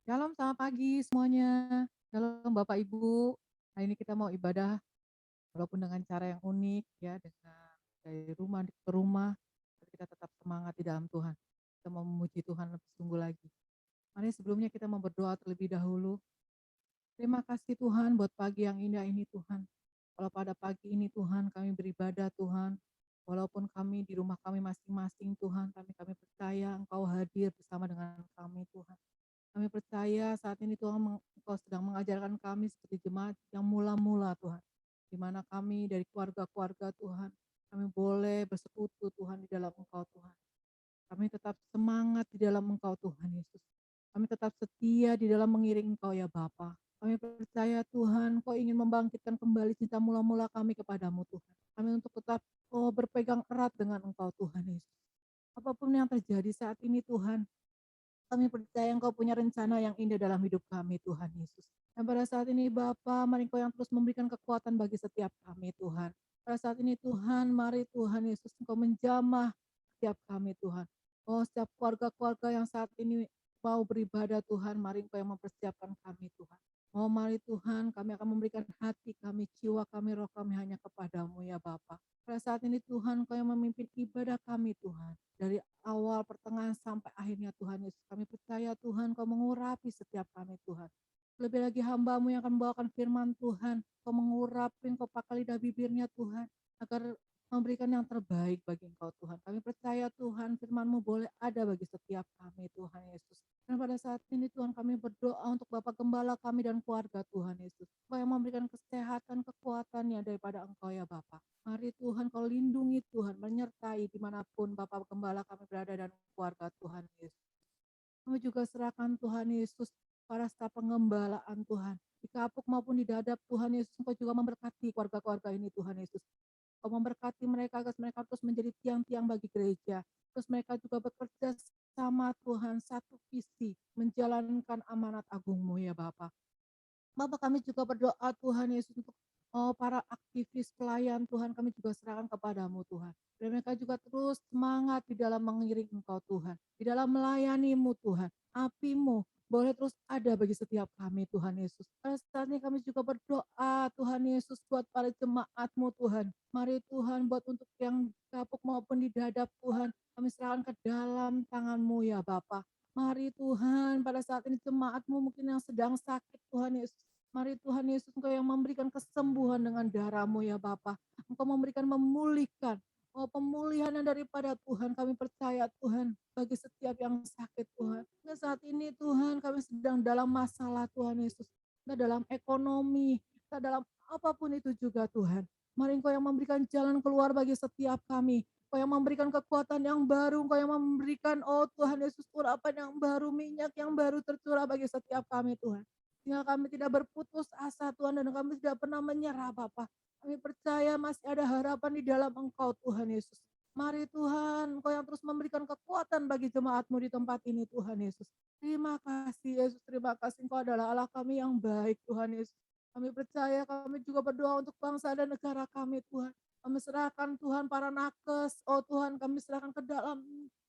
Shalom, selamat pagi semuanya. Shalom Bapak Ibu. Hari ini kita mau ibadah walaupun dengan cara yang unik ya, dengan dari rumah ke rumah, tapi kita tetap semangat di dalam Tuhan. Kita mau memuji Tuhan lebih sungguh lagi. Mari sebelumnya kita mau berdoa terlebih dahulu. Terima kasih Tuhan buat pagi yang indah ini Tuhan. Kalau pada pagi ini Tuhan kami beribadah Tuhan. Walaupun kami di rumah kami masing-masing Tuhan, kami percaya Engkau hadir bersama dengan kami Tuhan. Kami percaya saat ini Tuhan Engkau sedang mengajarkan kami seperti jemaat yang mula-mula Tuhan. Di mana kami dari keluarga-keluarga Tuhan, kami boleh bersekutu Tuhan di dalam Engkau Tuhan. Kami tetap semangat di dalam Engkau Tuhan Yesus. Kami tetap setia di dalam mengiring Engkau ya Bapa. Kami percaya Tuhan Kau ingin membangkitkan kembali cinta mula-mula kami kepadamu Tuhan. Kami untuk tetap berpegang erat dengan Engkau Tuhan Yesus. Apapun yang terjadi saat ini Tuhan, kami percaya Engkau punya rencana yang indah dalam hidup kami Tuhan Yesus. Dan pada saat ini Bapa, mari Engkau yang terus memberikan kekuatan bagi setiap kami Tuhan. Pada saat ini Tuhan, mari Tuhan Yesus Engkau menjamah setiap kami Tuhan. Oh, setiap keluarga-keluarga yang saat ini mau beribadah Tuhan, mari Engkau yang mempersiapkan kami Tuhan. Oh mari Tuhan, kami akan memberikan hati kami, jiwa kami, roh kami hanya kepadamu ya Bapa. Pada saat ini Tuhan, Kau yang memimpin ibadah kami Tuhan. Dari awal, pertengahan, sampai akhirnya Tuhan Yesus. Kami percaya Tuhan Kau mengurapi setiap kami Tuhan. Lebih lagi hamba-Mu yang akan membawakan firman Tuhan. Kau mengurapi, Kau pakai lidah bibirnya Tuhan. Agar memberikan yang terbaik bagi Engkau Tuhan. Kami percaya Tuhan firman-Mu boleh ada bagi setiap kami Tuhan Yesus. Dan pada saat ini Tuhan kami berdoa untuk Bapak Gembala kami dan keluarga Tuhan Yesus. Kau yang memberikan kesehatan, kekuatannya daripada Engkau ya Bapak. Mari Tuhan Kau lindungi Tuhan, menyertai dimanapun Bapak Gembala kami berada dan keluarga Tuhan Yesus. Kami juga serahkan Tuhan Yesus para staf pengembalaan Tuhan. Di kapuk maupun di dadap Tuhan Yesus, Engkau juga memberkati keluarga-keluarga ini Tuhan Yesus. Kau memberkati mereka agar mereka terus menjadi tiang-tiang bagi gereja. Terus mereka juga bekerja sama Tuhan, satu visi, menjalankan amanat agung-Mu ya Bapa. Bapak kami juga berdoa Tuhan Yesus untuk para aktivis pelayan Tuhan kami juga serahkan kepadamu Tuhan. Dan mereka juga terus semangat di dalam mengiring Engkau Tuhan. Di dalam melayani-Mu Tuhan. Api-Mu boleh terus ada bagi setiap kami Tuhan Yesus. Pada saat ini kami juga berdoa Tuhan Yesus buat para jemaat-Mu Tuhan. Mari Tuhan buat untuk yang kapuk maupun di dadap Tuhan. Kami serahkan ke dalam tangan-Mu ya Bapa. Mari Tuhan pada saat ini jemaat-Mu mungkin yang sedang sakit Tuhan Yesus. Mari Tuhan Yesus Engkau yang memberikan kesembuhan dengan darah-Mu ya Bapa. Engkau memberikan memulihkan. Oh pemulihan yang daripada Tuhan kami percaya Tuhan bagi setiap yang sakit Tuhan. Dan saat ini Tuhan kami sedang dalam masalah Tuhan Yesus. Kita dalam ekonomi, kita dalam apapun itu juga Tuhan. Mari Engkau yang memberikan jalan keluar bagi setiap kami. Engkau yang memberikan kekuatan yang baru, Engkau yang memberikan Tuhan Yesus urapan yang baru, minyak yang baru tercurah bagi setiap kami Tuhan. Sehingga kami tidak berputus asa Tuhan dan kami tidak pernah menyerah Bapa. Kami percaya masih ada harapan di dalam Engkau Tuhan Yesus. Mari Tuhan, Engkau yang terus memberikan kekuatan bagi jemaat-Mu di tempat ini Tuhan Yesus. Terima kasih Yesus, terima kasih Engkau adalah Allah kami yang baik Tuhan Yesus. Kami percaya, kami juga berdoa untuk bangsa dan negara kami Tuhan. Kami serahkan Tuhan para nakes, Tuhan kami serahkan ke dalam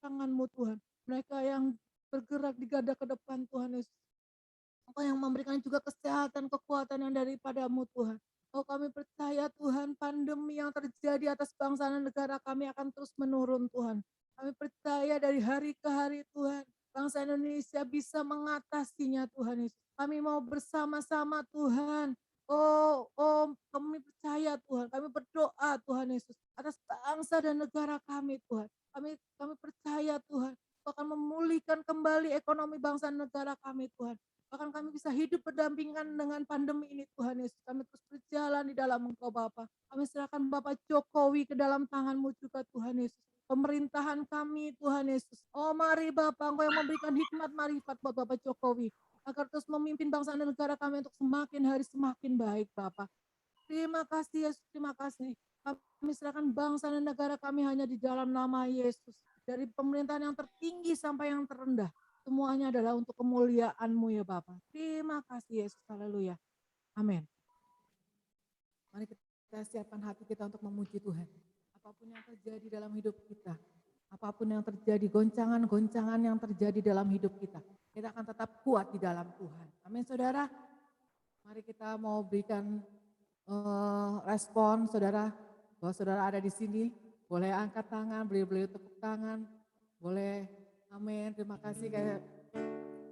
tangan-Mu Tuhan. Mereka yang bergerak di garda ke depan Tuhan Yesus. Engkau yang memberikan juga kesehatan, kekuatan yang daripada-Mu Tuhan. Oh kami percaya Tuhan pandemi yang terjadi atas bangsa dan negara kami akan terus menurun Tuhan. Kami percaya dari hari ke hari Tuhan, bangsa Indonesia bisa mengatasinya Tuhan Yesus. Kami mau bersama-sama Tuhan. Kami percaya Tuhan, kami berdoa Tuhan Yesus atas bangsa dan negara kami Tuhan. Kami percaya Tuhan, Kau akan memulihkan kembali ekonomi bangsa dan negara kami Tuhan. Bahkan kami bisa hidup berdampingan dengan pandemi ini Tuhan Yesus. Kami terus berjalan di dalam Engkau Bapa. Kami serahkan Bapak Jokowi ke dalam tangan-Mu juga Tuhan Yesus. Pemerintahan kami Tuhan Yesus. Oh mari Bapak, Engkau yang memberikan hikmat marifat buat Bapak Jokowi. Agar terus memimpin bangsa dan negara kami untuk semakin hari semakin baik Bapak. Terima kasih Yesus, terima kasih. Kami serahkan bangsa dan negara kami hanya di dalam nama Yesus. Dari pemerintahan yang tertinggi sampai yang terendah. Semuanya adalah untuk kemuliaan-Mu ya Bapa. Terima kasih Yesus, haleluya. Amin. Mari kita siapkan hati kita untuk memuji Tuhan. Apapun yang terjadi dalam hidup kita, apapun apapun yang terjadi, goncangan-goncangan yang terjadi dalam hidup kita akan tetap kuat di dalam Tuhan. Amin saudara. Mari kita mau berikan respon saudara, bahwa saudara ada di sini. Boleh angkat tangan, boleh tepuk tangan, boleh amin. Terima kasih, kayak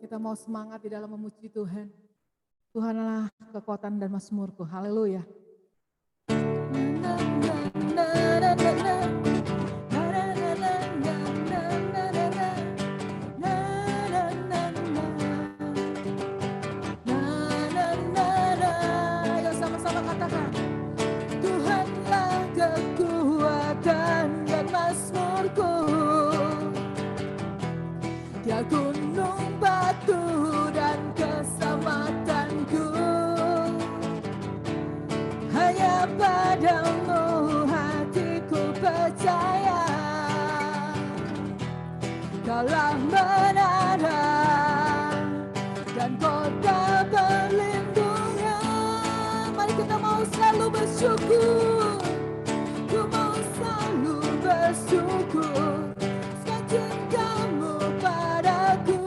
kita mau semangat di dalam memuji Tuhan. Tuhanlah kekuatan dan mazmurku. Haleluya. Ayo sama-sama katakan. Tuhanlah kekuatan dan mazmurku. Dia gunung batu dan keselamatanku. Hanya padamu hatiku percaya. Kaulah menara dan kota perlindungan. Mari kita mau selalu bersyukur. Ku mau selalu bersyukur. Sebab cintamu padaku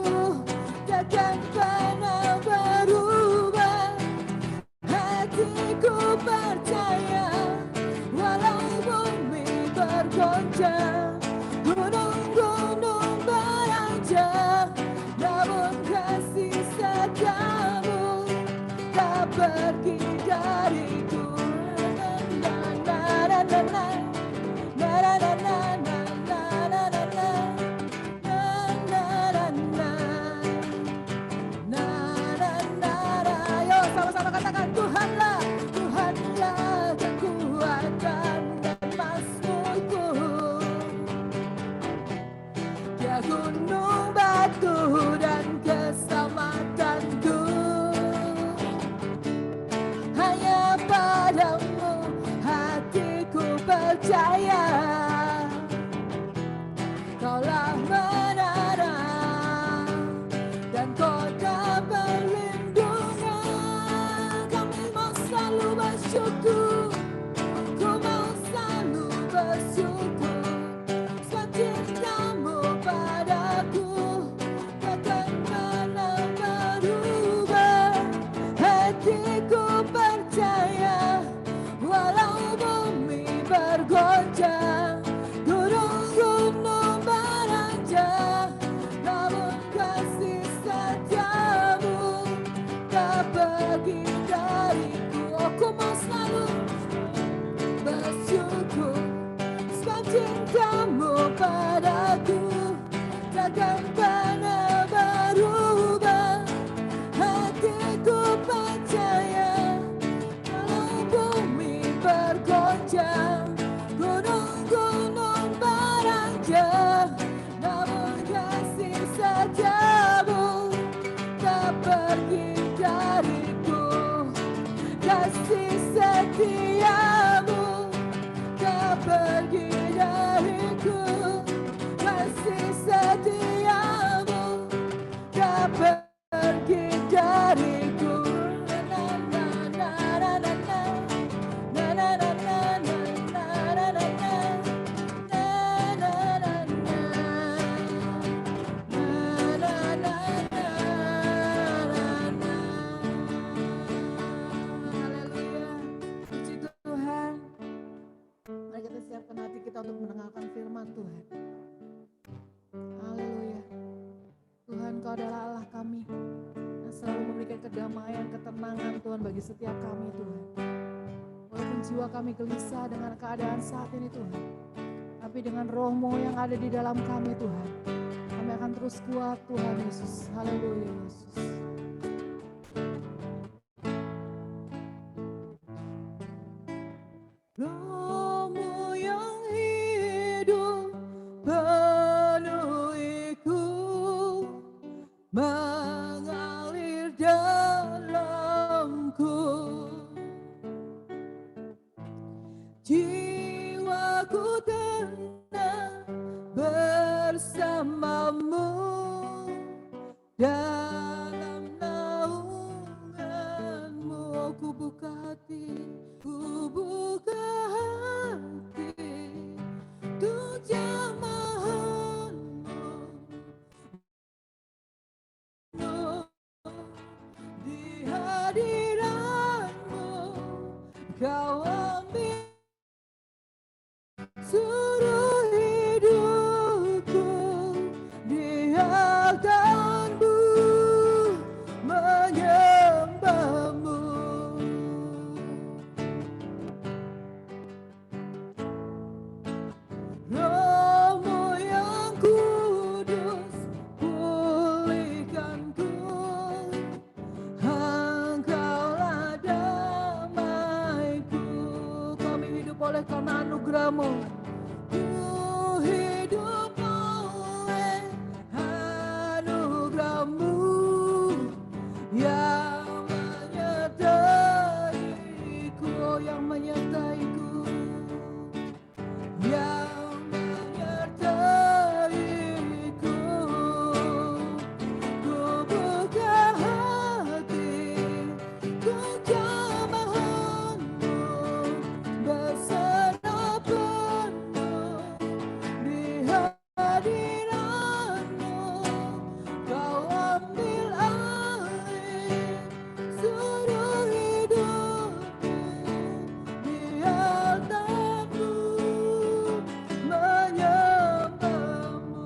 takkan pernah berubah. Hatiku percaya walau bumi bergoncang, gunung-gunung beranjak, namun kasih setiamu tak pergi dariku. Ayo sama-sama katakan, Tuhanlah kekuatan dan mazmurku. Dia gunung batu dan keselamatanku. Hanya padamu hatiku percaya. Kaulah menara dan kota perlindungan. Kami mau selalu bersyukur. Ku mau selalu bersyukur. Sebab cintamu padaku takkan pernah berubah. Hatiku percaya walau bumi bergoncang, gunung-gunung beranjak, namun kasih setiamu tak pergi dariku. Aku mau selalu bersyukur. Sebab cintamu padaku takkan pernah berubah. Hatiku percaya walau bumi bergoncang, gunung-gunung beranjak, namun kasih setiamu tak pergi dariku. Kasih setiamu tak pergi dariku. Kasih setiamu tak pergi dariku. Puji Tuhan. Mari kita siapkan hati kita untuk mendengarkan firman Tuhan. Haleluya. Tuhan, Kau adalah Allah kami yang selalu memberikan kedamaian, ketenangan Tuhan bagi setiap kami Tuhan. Walaupun jiwa kami gelisah dengan keadaan saat ini Tuhan, tapi dengan roh-Mu yang ada di dalam kami Tuhan, kami akan terus kuat Tuhan Yesus. Haleluya Yesus. Roh-Mu yang hidup penuhiku, mengalir dalamku. Jiwaku tenang bersamamu dalam naungan-Mu. Ku buka hati, ku buka hati untuk jamaah Kau ambil seluruh hidupku di hadapanmu menyembahmu. Rohmu yang kudus pulihkanku, Engkaulah damaiku. Kami hidup oleh karena anugerah-Mu. Ku hidup oleh anugerah-Mu yang menyertaiku, yang menyertaiku, yang menyertaiku. Ku buka hati untuk jamahan-Mu, berserah penuh di hadirat-Mu. Kau ambil alih seluruh hidupku di altar-Mu menyembah-Mu.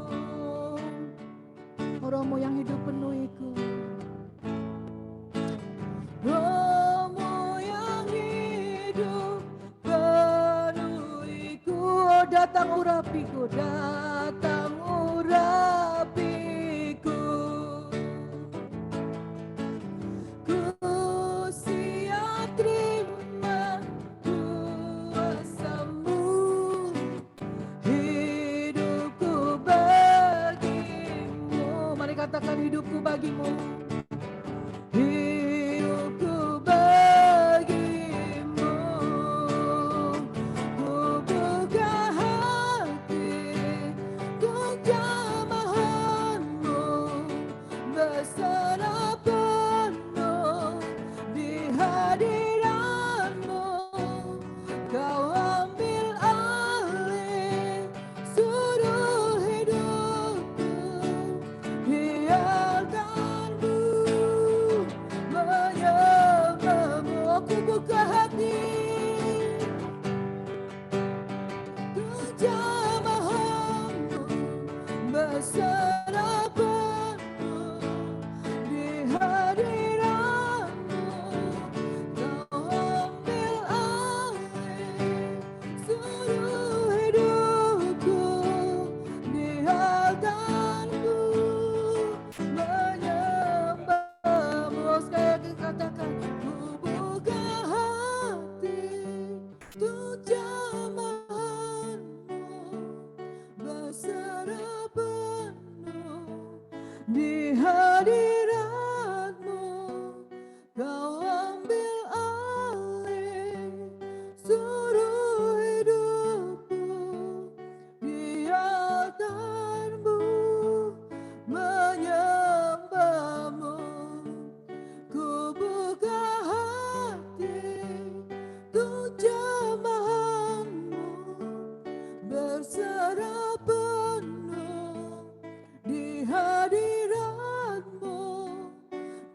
Roh-Mu yang hidup penuhiku, Roh-Mu yang hidup penuhiku. Oh, datang urapiku, datang urapiku. Ku siap terima kuasa-Mu, hidupku bagimu. Mari katakan hidupku bagimu. Hidupku bagimu. Ku buka hati untuk jamahan-Mu, berserah penuh di hadirat-Mu. Kau ambil alih seluruh hidupku di altar-Mu menyembah-Mu. Aku buka hati untuk jamahan-Mu, berserah penuh di hadirat-Mu. Kau ambil alih seluruh hidupku di altar-Mu menyembah-Mu. Sekali lagi katakan, ku buka hati untuk jamahan-Mu, berserah penuh di hadirat-Mu. Kau ambil alih seluruh hidupku di altar-Mu menyembah-Mu. Ku buka hati untuk jamahan-Mu, berserah penuh di hadirat-Mu.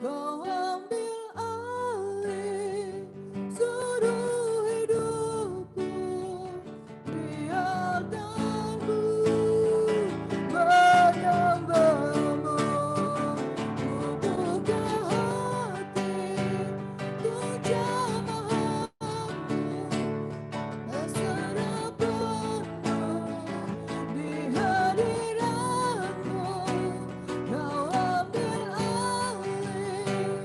Kau ambil alih seluruh hidupku di altar-Mu menyembah-Mu. Ku buka hati untuk jamahan-Mu, berserah penuh di hadirat-Mu. Kau ambil alih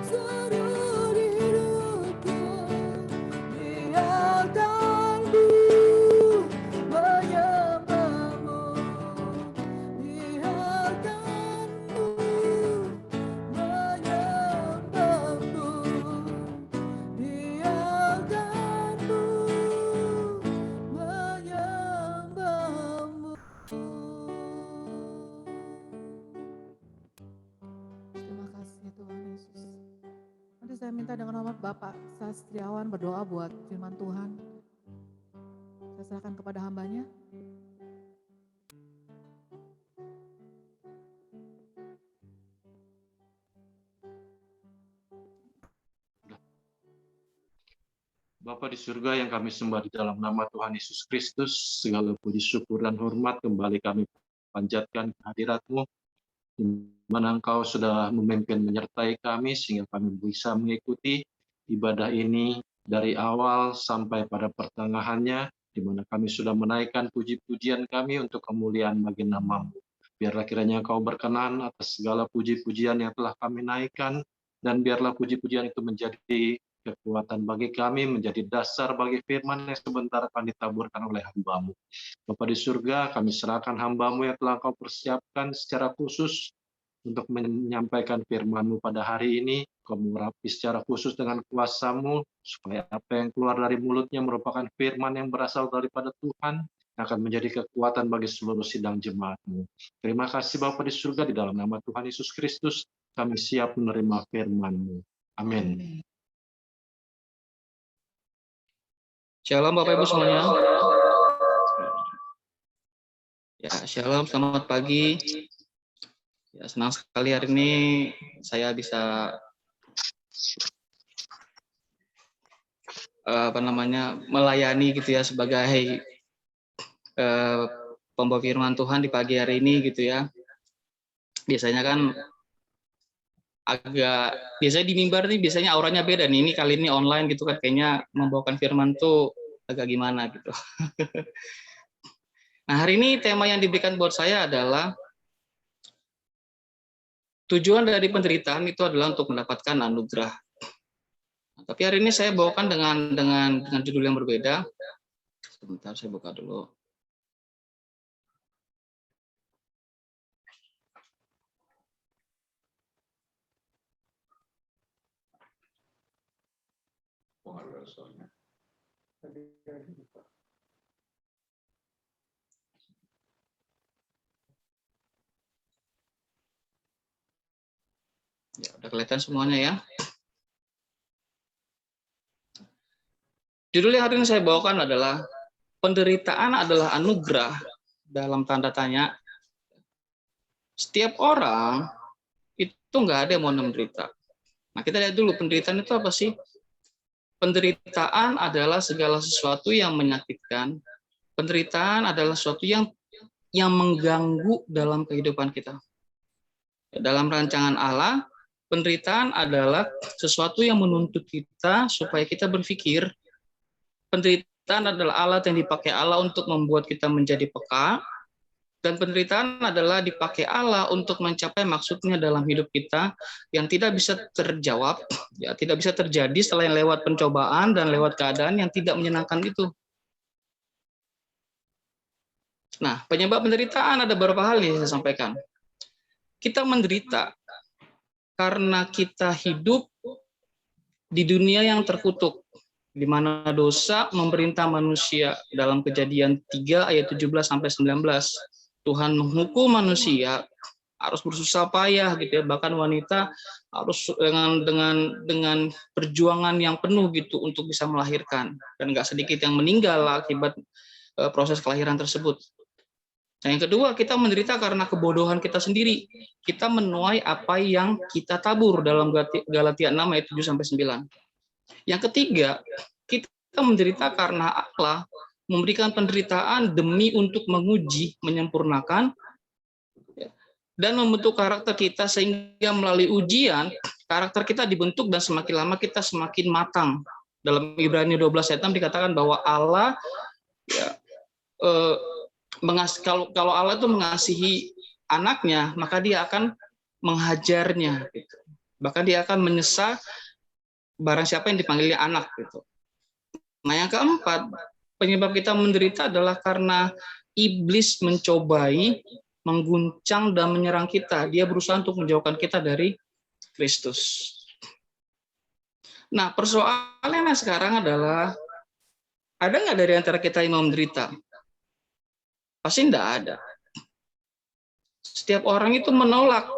seluruh hidupku di altar-Mu menyembah-Mu, di altar-Mu menyembah-Mu, di altar-Mu menyembah-Mu. Terima kasih Tuhan Yesus. Nanti saya minta dengan hormat Bapak Sastriawan berdoa buat firman Tuhan. Saya serahkan kepada hambanya. Bapa di surga yang kami sembah di dalam nama Tuhan Yesus Kristus, segala puji syukur dan hormat kembali kami panjatkan kehadirat-Mu, di mana Engkau sudah memimpin menyertai kami sehingga kami bisa mengikuti ibadah ini dari awal sampai pada pertengahannya, di mana kami sudah menaikkan puji-pujian kami untuk kemuliaan bagi nama-Mu. Biarlah kiranya Engkau berkenan atas segala puji-pujian yang telah kami naikkan, dan biarlah puji-pujian itu menjadi kekuatan bagi kami, menjadi dasar bagi firman yang sebentar akan ditaburkan oleh hamba-Mu. Bapa di surga, kami serahkan hamba-Mu yang telah Kau persiapkan secara khusus untuk menyampaikan firman-Mu pada hari ini. Kau mengurapi secara khusus dengan kuasa-Mu, supaya apa yang keluar dari mulutnya merupakan firman yang berasal daripada Tuhan, yang akan menjadi kekuatan bagi seluruh sidang jemaat-Mu. Terima kasih Bapa di surga, di dalam nama Tuhan Yesus Kristus, kami siap menerima firman-Mu. Amin. Shalom Bapak Ibu semuanya. Ya, shalom, selamat pagi. Ya, senang sekali hari ini saya bisa melayani gitu ya sebagai pembawa firman Tuhan di pagi hari ini gitu ya. Biasanya kan biasanya di mimbar nih biasanya auranya beda nih. Ini kali ini online gitu kan, kayaknya membawakan firman tuh agak gimana gitu. Nah, hari ini tema yang diberikan buat saya adalah tujuan dari penderitaan itu adalah untuk mendapatkan anugerah. Nah, tapi hari ini saya bawakan dengan judul yang berbeda. Sebentar, saya buka dulu. Ya, udah kelihatan semuanya ya. Judul yang hari ini saya bawakan adalah penderitaan adalah anugerah dalam tanda tanya. Setiap orang itu nggak ada yang mau menderita. Nah, kita lihat dulu penderitaan itu apa sih? Penderitaan adalah segala sesuatu yang menyakitkan. Penderitaan adalah sesuatu yang mengganggu dalam kehidupan kita. Dalam rancangan Allah, penderitaan adalah sesuatu yang menuntut kita supaya kita berpikir. Penderitaan adalah alat yang dipakai Allah untuk membuat kita menjadi peka, dan penderitaan adalah dipakai Allah untuk mencapai maksudnya dalam hidup kita yang tidak bisa terjawab, ya tidak bisa terjadi selain lewat pencobaan dan lewat keadaan yang tidak menyenangkan itu. Nah, penyebab penderitaan ada beberapa hal yang saya sampaikan. Kita menderita karena kita hidup di dunia yang terkutuk, di mana dosa memerintah manusia. Dalam Kejadian 3 ayat 17-19, Tuhan menghukum manusia harus bersusah payah gitu ya, bahkan wanita harus dengan perjuangan yang penuh gitu untuk bisa melahirkan, dan nggak sedikit yang meninggal akibat proses kelahiran tersebut. Nah, yang kedua, kita menderita karena kebodohan kita sendiri. Kita menuai apa yang kita tabur dalam Galatia 6 ayat 7-9. Yang ketiga, kita menderita karena Allah memberikan penderitaan demi untuk menguji, menyempurnakan, dan membentuk karakter kita, sehingga melalui ujian, karakter kita dibentuk dan semakin lama kita semakin matang. Dalam Ibrani 12 ayat 6 dikatakan bahwa Allah kalau Allah itu mengasihi anaknya, maka dia akan menghajarnya, gitu. Bahkan dia akan menyesal barang siapa yang dipanggilnya anak, gitu. Nah, yang keempat, penyebab kita menderita adalah karena iblis mencobai, mengguncang dan menyerang kita. Dia berusaha untuk menjauhkan kita dari Kristus. Nah, persoalannya sekarang adalah, ada nggak dari antara kita yang mau menderita? Pasti enggak ada. Setiap orang itu menolak,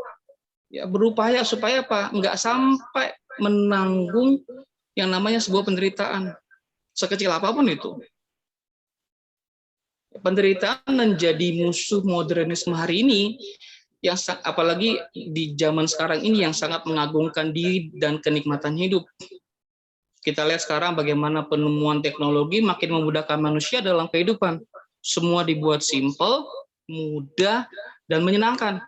ya berupaya supaya apa? Enggak sampai menanggung yang namanya sebuah penderitaan, sekecil apapun itu. Penderitaan menjadi musuh modernisme hari ini, yang apalagi di zaman sekarang ini yang sangat mengagungkan diri dan kenikmatan hidup. Kita lihat sekarang bagaimana penemuan teknologi makin memudahkan manusia dalam kehidupan. Semua dibuat simple, mudah, dan menyenangkan.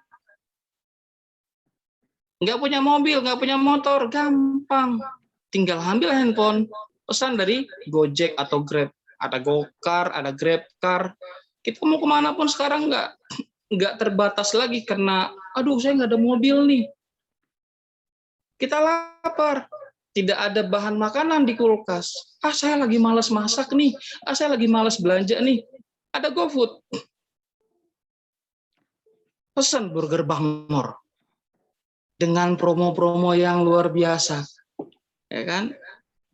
Nggak punya mobil, nggak punya motor, gampang. Tinggal ambil handphone, pesan dari Gojek atau Grab. Ada GoCar, ada GrabCar. Kita mau kemana pun sekarang nggak terbatas lagi karena, aduh saya nggak ada mobil nih. Kita lapar, tidak ada bahan makanan di kulkas. Saya lagi malas masak nih. Saya lagi malas belanja nih. Ada GoFood. Pesan burger Bangmor dengan promo-promo yang luar biasa, ya kan?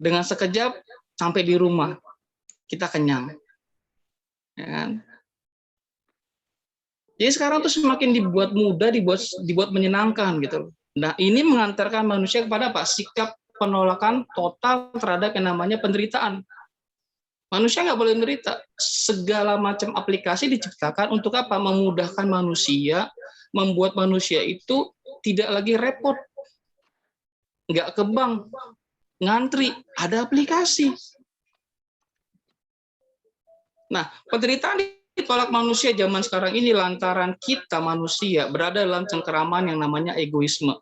Dengan sekejap sampai di rumah kita kenyang, ya kan? Jadi sekarang tuh semakin dibuat mudah, dibuat menyenangkan gitu. Nah, ini mengantarkan manusia kepada apa? Sikap penolakan total terhadap yang namanya penderitaan. Manusia nggak boleh menderita. Segala macam aplikasi diciptakan untuk apa? Memudahkan manusia, membuat manusia itu tidak lagi repot. Nggak ke bank, ngantri, ada aplikasi. Nah, penderitaan ditolak manusia zaman sekarang ini lantaran kita manusia berada dalam cengkeraman yang namanya egoisme.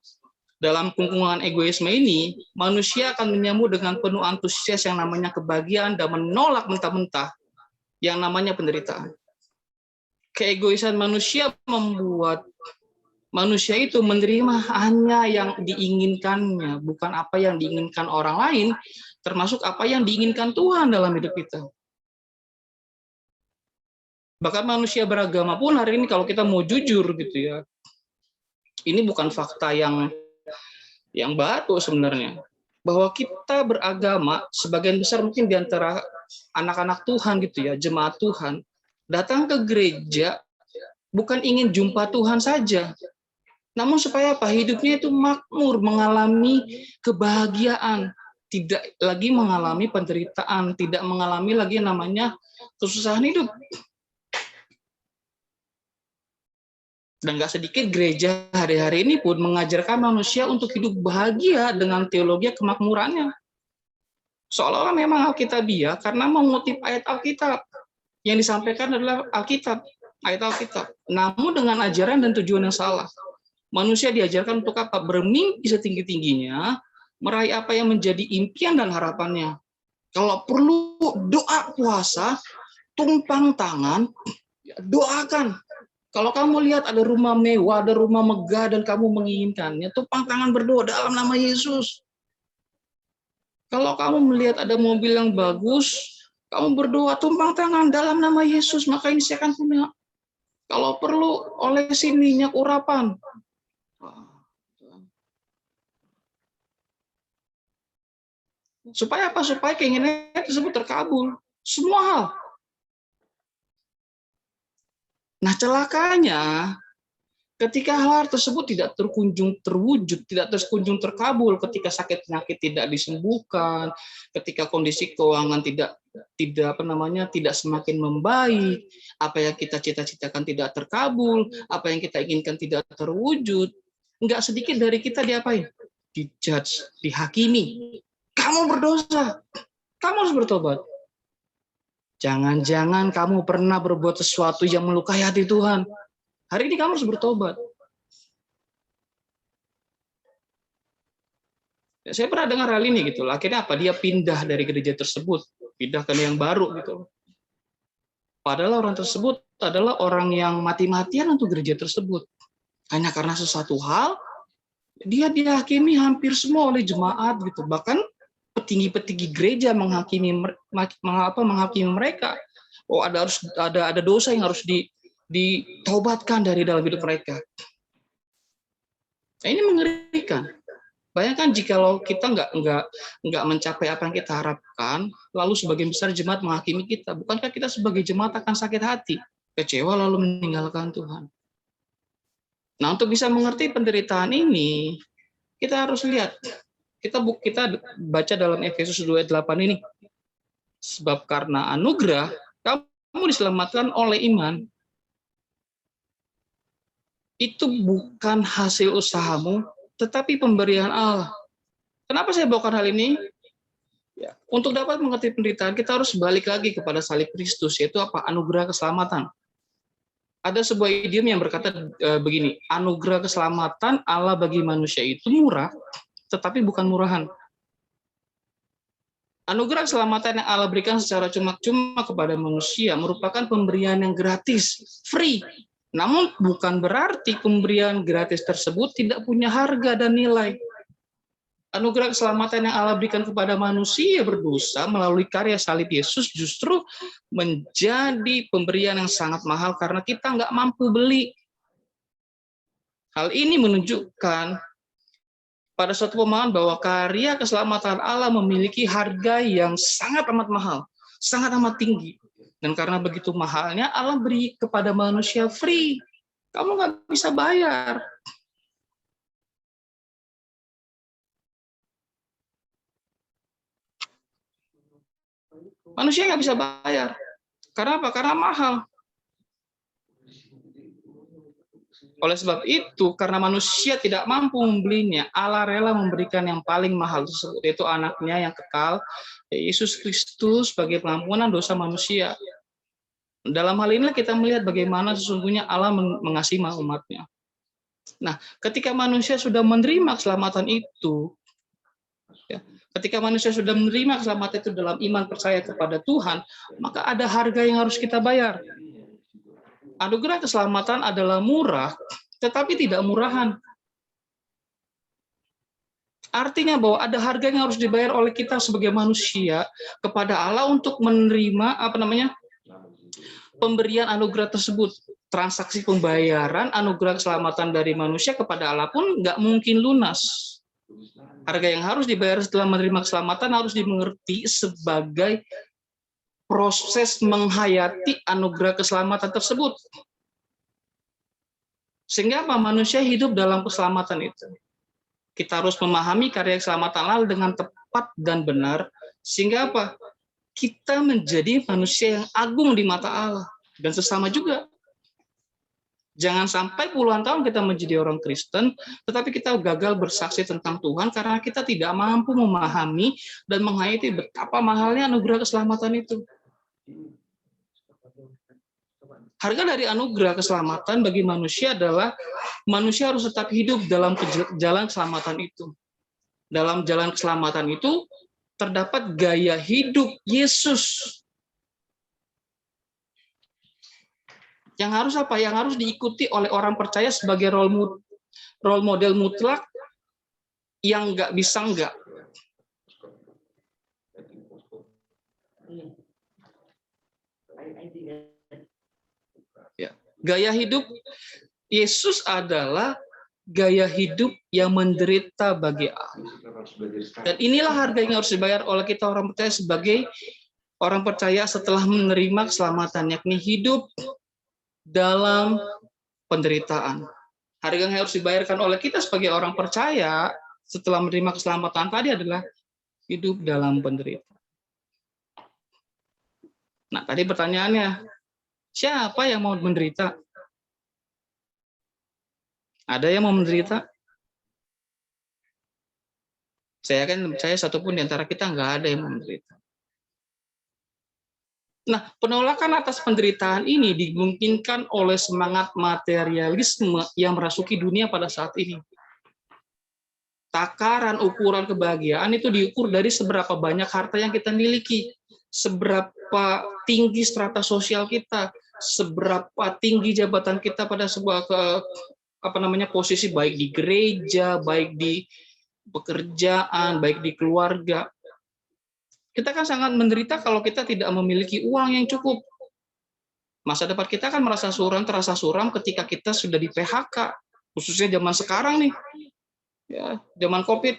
Dalam kungkungan egoisme ini, manusia akan menyambut dengan penuh antusias yang namanya kebahagiaan dan menolak mentah-mentah yang namanya penderitaan. Keegoisan manusia membuat manusia itu menerima hanya yang diinginkannya, bukan apa yang diinginkan orang lain, termasuk apa yang diinginkan Tuhan dalam hidup kita. Bahkan manusia beragama pun hari ini kalau kita mau jujur gitu ya, ini bukan fakta yang baru sebenarnya. Bahwa kita beragama, sebagian besar mungkin di antara anak-anak Tuhan gitu ya, jemaat Tuhan, datang ke gereja bukan ingin jumpa Tuhan saja, namun supaya apa? Hidupnya itu makmur, mengalami kebahagiaan, tidak lagi mengalami penderitaan, tidak mengalami lagi namanya kesusahan hidup. Dan nggak sedikit gereja hari-hari ini pun mengajarkan manusia untuk hidup bahagia dengan teologi kemakmurannya. Seolah-olah memang Alkitabiah karena mengutip ayat Alkitab. Yang disampaikan adalah Alkitab, ayat Alkitab. Namun dengan ajaran dan tujuan yang salah. Manusia diajarkan untuk apa? Bermimpi setinggi-tingginya, meraih apa yang menjadi impian dan harapannya. Kalau perlu doa puasa, tumpang tangan, doakan. Kalau kamu lihat ada rumah mewah, ada rumah megah, dan kamu menginginkannya, tumpang tangan berdoa dalam nama Yesus. Kalau kamu melihat ada mobil yang bagus, kamu berdoa tumpang tangan dalam nama Yesus, maka ini saya akan punya. Kalau perlu olesin minyak urapan. Supaya apa? Supaya keinginan tersebut terkabul. Semua hal. Nah, celakanya ketika hal tersebut tidak terkunjung terwujud, tidak terkunjung terkabul, ketika sakit penyakit tidak disembuhkan, ketika kondisi keuangan tidak semakin membaik, apa yang kita cita-citakan tidak terkabul, apa yang kita inginkan tidak terwujud, enggak sedikit dari kita diapain? Dijudge, dihakimi. Kamu berdosa, kamu harus bertobat. Jangan-jangan kamu pernah berbuat sesuatu yang melukai hati Tuhan. Hari ini kamu harus bertobat. Ya, saya pernah dengar hal ini gitu. Akhirnya apa? Dia pindah dari gereja tersebut, pindah ke yang baru gitu. Padahal orang tersebut adalah orang yang mati-matian untuk gereja tersebut. Hanya karena sesuatu hal, dia dihakimi hampir semua oleh jemaat gitu. Bahkan petinggi-petinggi gereja menghakimi mereka. Oh, ada dosa yang harus ditaubatkan dari dalam hidup mereka. Nah, ini mengerikan. Bayangkan jikalau kita nggak mencapai apa yang kita harapkan, lalu sebagian besar jemaat menghakimi kita. Bukankah kita sebagai jemaat akan sakit hati, kecewa lalu meninggalkan Tuhan? Nah, untuk bisa mengerti penderitaan ini, kita harus lihat. Kita baca dalam Efesus 2 ayat 8 ini. Sebab karena anugerah, kamu diselamatkan oleh iman. Itu bukan hasil usahamu, tetapi pemberian Allah. Kenapa saya bawakan hal ini? Ya, untuk dapat mengerti penderitaan, kita harus balik lagi kepada salib Kristus, yaitu apa? Anugerah keselamatan. Ada sebuah idiom yang berkata begini, anugerah keselamatan Allah bagi manusia itu murah, tetapi bukan murahan. Anugerah keselamatan yang Allah berikan secara cuma-cuma kepada manusia merupakan pemberian yang gratis, free. Namun bukan berarti pemberian gratis tersebut tidak punya harga dan nilai. Anugerah keselamatan yang Allah berikan kepada manusia berdosa melalui karya salib Yesus justru menjadi pemberian yang sangat mahal karena kita nggak mampu beli. Hal ini menunjukkan pada suatu pemahaman bahwa karya keselamatan Allah memiliki harga yang sangat amat mahal, sangat amat tinggi. Dan karena begitu mahalnya, Allah beri kepada manusia free. Kamu nggak bisa bayar. Manusia nggak bisa bayar. Karena apa? Karena mahal. Oleh sebab itu, karena manusia tidak mampu membelinya, Allah rela memberikan yang paling mahal tersebut, yaitu anaknya yang kekal, Yesus Kristus sebagai pengampunan dosa manusia. Dalam hal inilah kita melihat bagaimana sesungguhnya Allah mengasihi umatnya. Nah, ketika manusia sudah menerima keselamatan itu, ya, ketika manusia sudah menerima keselamatan itu dalam iman percaya kepada Tuhan, maka ada harga yang harus kita bayar. Anugerah keselamatan adalah murah, tetapi tidak murahan. Artinya bahwa ada harga yang harus dibayar oleh kita sebagai manusia kepada Allah untuk menerima pemberian anugerah tersebut. Transaksi pembayaran anugerah keselamatan dari manusia kepada Allah pun nggak mungkin lunas. Harga yang harus dibayar setelah menerima keselamatan harus dimengerti sebagai proses menghayati anugerah keselamatan tersebut. Sehingga apa? Manusia hidup dalam keselamatan itu. Kita harus memahami karya keselamatan Allah dengan tepat dan benar, sehingga apa? Kita menjadi manusia yang agung di mata Allah. Dan sesama juga. Jangan sampai puluhan tahun kita menjadi orang Kristen, tetapi kita gagal bersaksi tentang Tuhan karena kita tidak mampu memahami dan menghayati betapa mahalnya anugerah keselamatan itu. Harga dari anugerah keselamatan bagi manusia adalah manusia harus tetap hidup dalam jalan keselamatan itu. Dalam jalan keselamatan itu terdapat gaya hidup Yesus. Yang harus apa? Yang harus diikuti oleh orang percaya sebagai role model mutlak yang nggak bisa nggak. Ya. Gaya hidup Yesus adalah gaya hidup yang menderita bagi Allah. Dan inilah harga yang harus dibayar oleh kita orang percaya sebagai orang percaya setelah menerima keselamatan, yakni hidup dalam penderitaan. Harga yang harus dibayarkan oleh kita sebagai orang percaya setelah menerima keselamatan tadi adalah hidup dalam penderitaan. Nah, tadi pertanyaannya, siapa yang mau menderita? Ada yang mau menderita? Saya kan percaya satupun di antara kita nggak ada yang mau menderita. Nah, penolakan atas penderitaan ini dimungkinkan oleh semangat materialisme yang merasuki dunia pada saat ini. Takaran ukuran kebahagiaan itu diukur dari seberapa banyak harta yang kita miliki, seberapa tinggi strata sosial kita, seberapa tinggi jabatan kita pada sebuah posisi, baik di gereja, baik di pekerjaan, baik di keluarga. Kita kan sangat menderita kalau kita tidak memiliki uang yang cukup. Masa depan kita kan terasa suram ketika kita sudah di PHK, khususnya zaman sekarang nih, ya, zaman COVID.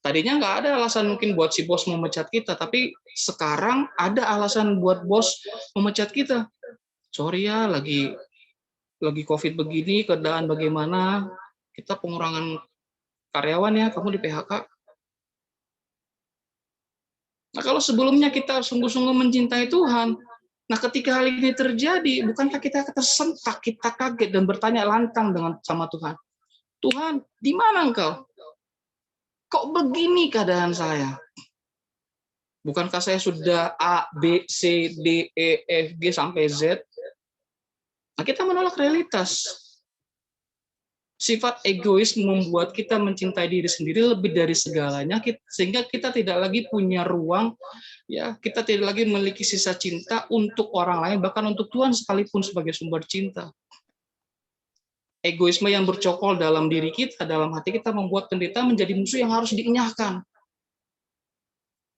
Tadinya nggak ada alasan mungkin buat si bos memecat kita, tapi sekarang ada alasan buat bos memecat kita. Sorry ya, lagi COVID begini, keadaan bagaimana, kita pengurangan karyawan ya, kamu di PHK. Nah, kalau sebelumnya kita sungguh-sungguh mencintai Tuhan, nah ketika hal ini terjadi, bukankah kita tersentak, kita kaget dan bertanya lantang sama Tuhan, Tuhan, di mana Engkau? kok begini keadaan saya? Bukankah saya sudah A, B, C, D, E, F, G sampai Z? Nah, kita menolak realitas. Sifat egois membuat kita mencintai diri sendiri lebih dari segalanya, sehingga kita tidak lagi punya ruang, ya, kita tidak lagi memiliki sisa cinta untuk orang lain, bahkan untuk Tuhan sekalipun sebagai sumber cinta. Egoisme yang bercokol dalam diri kita, dalam hati kita, membuat penderitaan menjadi musuh yang harus dienyahkan.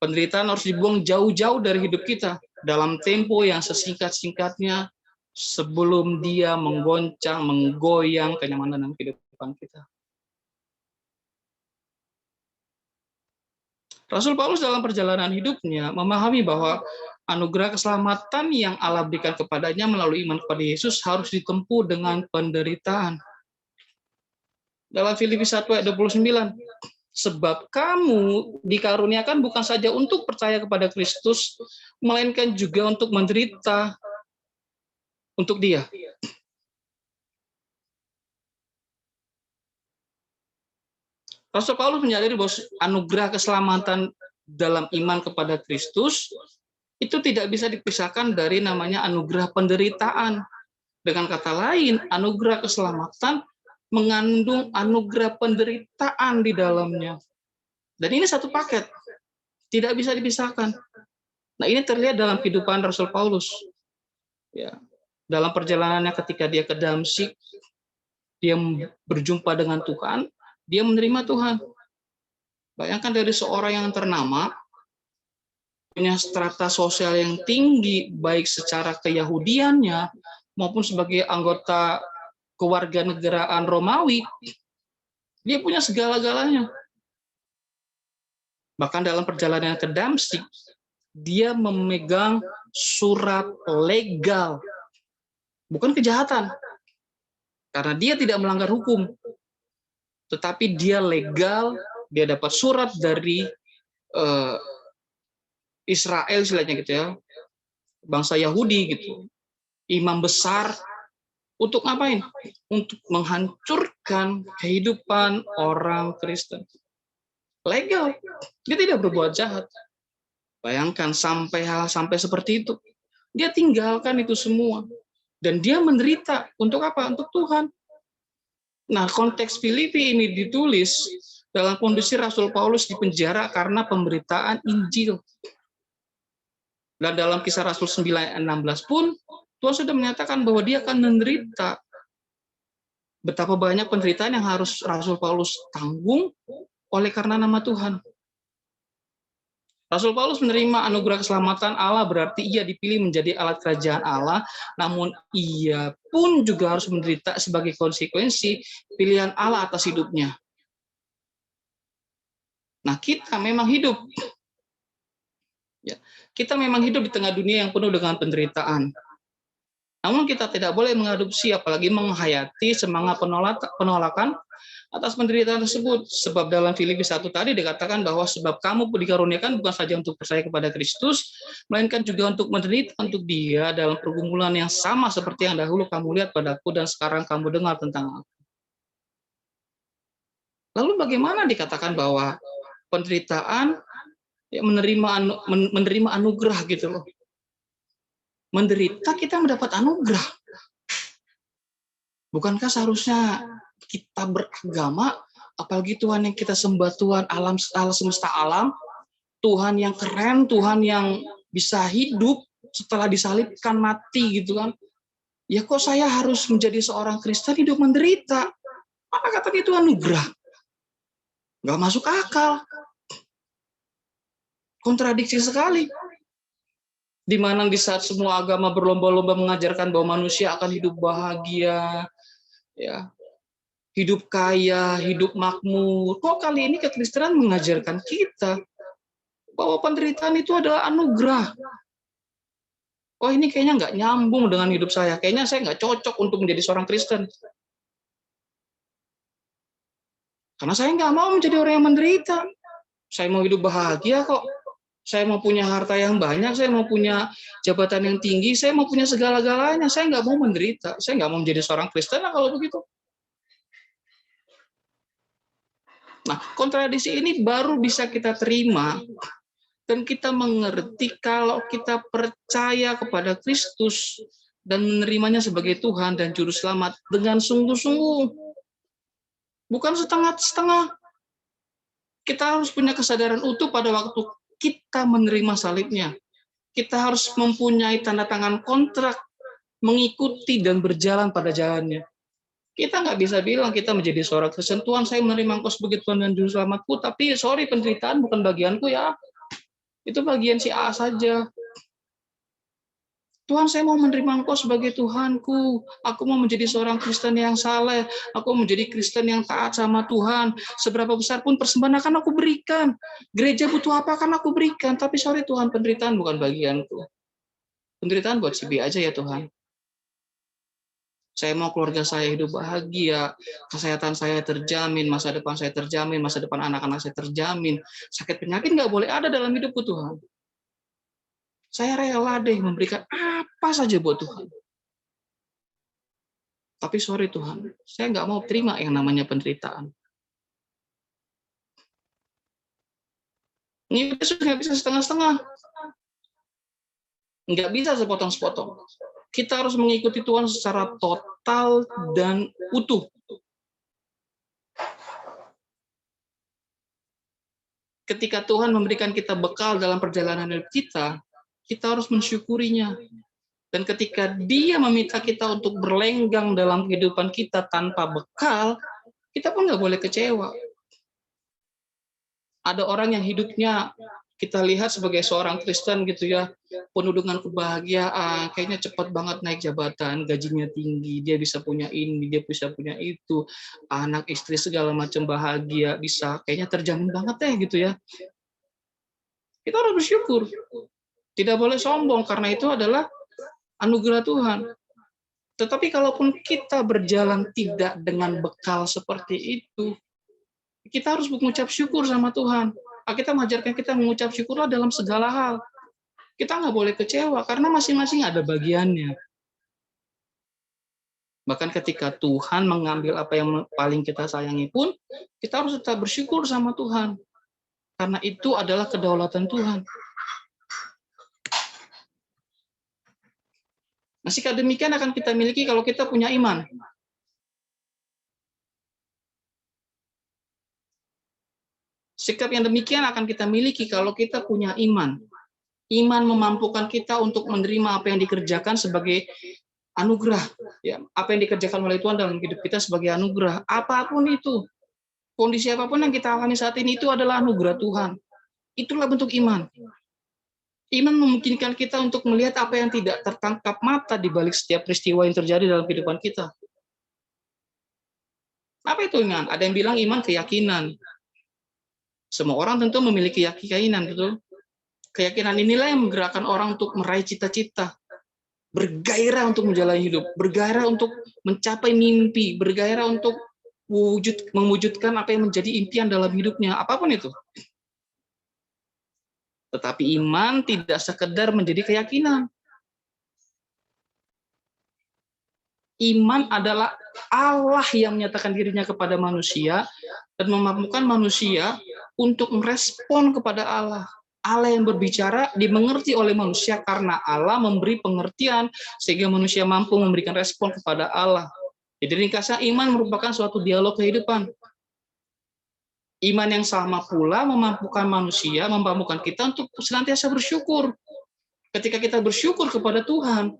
Penderitaan harus dibuang jauh-jauh dari hidup kita dalam tempo yang sesingkat-singkatnya sebelum dia menggoncang, menggoyang kenyamanan dalam kehidupan kita. Rasul Paulus dalam perjalanan hidupnya memahami bahwa anugerah keselamatan yang Allah berikan kepadanya melalui iman kepada Yesus harus ditempuh dengan penderitaan. Dalam Filipi 1 ayat 29, sebab kamu dikaruniakan bukan saja untuk percaya kepada Kristus, melainkan juga untuk menderita untuk Dia. Rasul Paulus menyadari bahwa anugerah keselamatan dalam iman kepada Kristus itu tidak bisa dipisahkan dari namanya anugerah penderitaan. Dengan kata lain, anugerah keselamatan mengandung anugerah penderitaan di dalamnya. Dan ini satu paket, tidak bisa dipisahkan. Nah, ini terlihat dalam kehidupan Rasul Paulus. Ya, dalam perjalanannya ketika dia ke Damsyik, dia berjumpa dengan Tuhan, dia menerima Tuhan. Bayangkan dari seorang yang ternama, punya strata sosial yang tinggi, baik secara keyahudiannya maupun sebagai anggota kewarganegaraan Romawi, dia punya segala-galanya. Bahkan dalam perjalanan ke Damsyik, dia memegang surat legal, bukan kejahatan, karena dia tidak melanggar hukum, tetapi dia legal, dia dapat surat dari Israel, istilahnya gitu ya, bangsa Yahudi gitu, imam besar, untuk ngapain? Untuk menghancurkan kehidupan orang Kristen. Legal, dia tidak berbuat jahat. Bayangkan sampai hal sampai seperti itu, dia tinggalkan itu semua, dan dia menderita untuk apa? Untuk Tuhan. Nah, konteks Filipi ini ditulis dalam kondisi Rasul Paulus di penjara karena pemberitaan Injil. Dan dalam Kisah Rasul 9:16 pun, Tuhan sudah menyatakan bahwa dia akan menderita. Betapa banyak penderitaan yang harus Rasul Paulus tanggung oleh karena nama Tuhan. Rasul Paulus menerima anugerah keselamatan Allah, berarti ia dipilih menjadi alat kerajaan Allah, namun ia pun juga harus menderita sebagai konsekuensi pilihan Allah atas hidupnya. Nah, kita memang hidup. Ya, kita memang hidup di tengah dunia yang penuh dengan penderitaan. Namun kita tidak boleh mengadopsi, apalagi menghayati semangat penolakan atas penderitaan tersebut. Sebab dalam Filipi 1 tadi dikatakan bahwa sebab kamu dikaruniakan bukan saja untuk percaya kepada Kristus, melainkan juga untuk menderita untuk Dia dalam pergumulan yang sama seperti yang dahulu kamu lihat padaku dan sekarang kamu dengar tentang aku. Lalu bagaimana dikatakan bahwa penderitaan ya, menerima anugerah gitu loh. Menderita kita mendapat anugerah. Bukankah seharusnya kita beragama, apalagi Tuhan yang kita sembah, Tuhan alam semesta alam, Tuhan yang keren, Tuhan yang bisa hidup setelah disalibkan, mati gitu kan. Ya kok saya harus menjadi seorang Kristen hidup menderita? Mana katanya itu anugerah? Nggak masuk akal. Kontradiksi sekali. Di mana di saat semua agama berlomba-lomba mengajarkan bahwa manusia akan hidup bahagia, ya, hidup kaya, hidup makmur. Kok kali ini kekristenan mengajarkan kita bahwa penderitaan itu adalah anugerah. Oh, ini kayaknya nggak nyambung dengan hidup saya. Kayaknya saya nggak cocok untuk menjadi seorang Kristen. Karena saya nggak mau menjadi orang yang menderita. Saya mau hidup bahagia kok. Saya mau punya harta yang banyak, saya mau punya jabatan yang tinggi, saya mau punya segala-galanya. Saya nggak mau menderita. Saya nggak mau menjadi seorang Kristen lah kalau begitu. Nah, kontradiksi ini baru bisa kita terima dan kita mengerti kalau kita percaya kepada Kristus dan menerimanya sebagai Tuhan dan Juru Selamat dengan sungguh-sungguh, bukan setengah-setengah. Kita harus punya kesadaran utuh pada waktu kita menerima salibnya. Kita harus mempunyai tanda tangan kontrak, mengikuti dan berjalan pada jalannya. Kita nggak bisa bilang kita menjadi seorang Kristen, Tuhan saya menerima Engkau sebagai Tuhan dan Juru Selamatku, tapi sorry penderitaan bukan bagianku ya. Itu bagian si A saja. Tuhan saya mau menerima Engkau sebagai Tuhanku. Aku mau menjadi seorang Kristen yang saleh. Aku mau menjadi Kristen yang taat sama Tuhan. Seberapa besar pun persembahan akan aku berikan. Gereja butuh apa akan aku berikan. Tapi sorry Tuhan, penderitaan bukan bagianku. Penderitaan buat si B aja ya Tuhan. Saya mau keluarga saya hidup bahagia, kesehatan saya terjamin, masa depan saya terjamin, masa depan anak-anak saya terjamin. Sakit penyakit nggak boleh ada dalam hidupku Tuhan. Saya rela deh memberikan apa saja buat Tuhan. Tapi sorry Tuhan, saya nggak mau terima yang namanya penderitaan. Ini nggak bisa setengah-setengah. Nggak bisa sepotong-sepotong. Kita harus mengikuti Tuhan secara total dan utuh. Ketika Tuhan memberikan kita bekal dalam perjalanan hidup kita, kita harus mensyukurinya. Dan ketika Dia meminta kita untuk berlenggang dalam kehidupan kita tanpa bekal, kita pun nggak boleh kecewa. Ada orang yang hidupnya kita lihat sebagai seorang Kristen gitu ya, penuh dengan kebahagiaan, kayaknya cepat banget naik jabatan, gajinya tinggi, dia bisa punya ini, dia bisa punya itu, anak istri segala macam bahagia, bisa kayaknya terjamin banget deh gitu ya. Kita harus bersyukur. Tidak boleh sombong karena itu adalah anugerah Tuhan. Tetapi kalaupun kita berjalan tidak dengan bekal seperti itu, kita harus mengucap syukur sama Tuhan. Kita mengajarkan kita mengucap syukurlah dalam segala hal. Kita nggak boleh kecewa karena masing-masing ada bagiannya. Bahkan ketika Tuhan mengambil apa yang paling kita sayangi pun, kita harus tetap bersyukur sama Tuhan. Karena itu adalah kedaulatan Tuhan. Nah, sikap demikian akan kita miliki kalau kita punya iman. Sikap yang demikian akan kita miliki kalau kita punya iman. Iman memampukan kita untuk menerima apa yang dikerjakan sebagai anugerah. Ya, apa yang dikerjakan oleh Tuhan dalam hidup kita sebagai anugerah. Apapun itu, kondisi apapun yang kita alami saat ini itu adalah anugerah Tuhan. Itulah bentuk iman. Iman memungkinkan kita untuk melihat apa yang tidak tertangkap mata di balik setiap peristiwa yang terjadi dalam kehidupan kita. Apa itu iman? Ada yang bilang iman keyakinan. Semua orang tentu memiliki keyakinan, betul? Keyakinan inilah yang menggerakkan orang untuk meraih cita-cita, bergairah untuk menjalani hidup, bergairah untuk mencapai mimpi, bergairah untuk mewujudkan apa yang menjadi impian dalam hidupnya, apapun itu. Tetapi iman tidak sekedar menjadi keyakinan. Iman adalah Allah yang menyatakan dirinya kepada manusia dan memampukan manusia untuk merespon kepada Allah. Allah yang berbicara dimengerti oleh manusia karena Allah memberi pengertian sehingga manusia mampu memberikan respon kepada Allah. Jadi ringkasnya iman merupakan suatu dialog kehidupan. Iman yang sama pula memampukan manusia, memampukan kita untuk senantiasa bersyukur. Ketika kita bersyukur kepada Tuhan,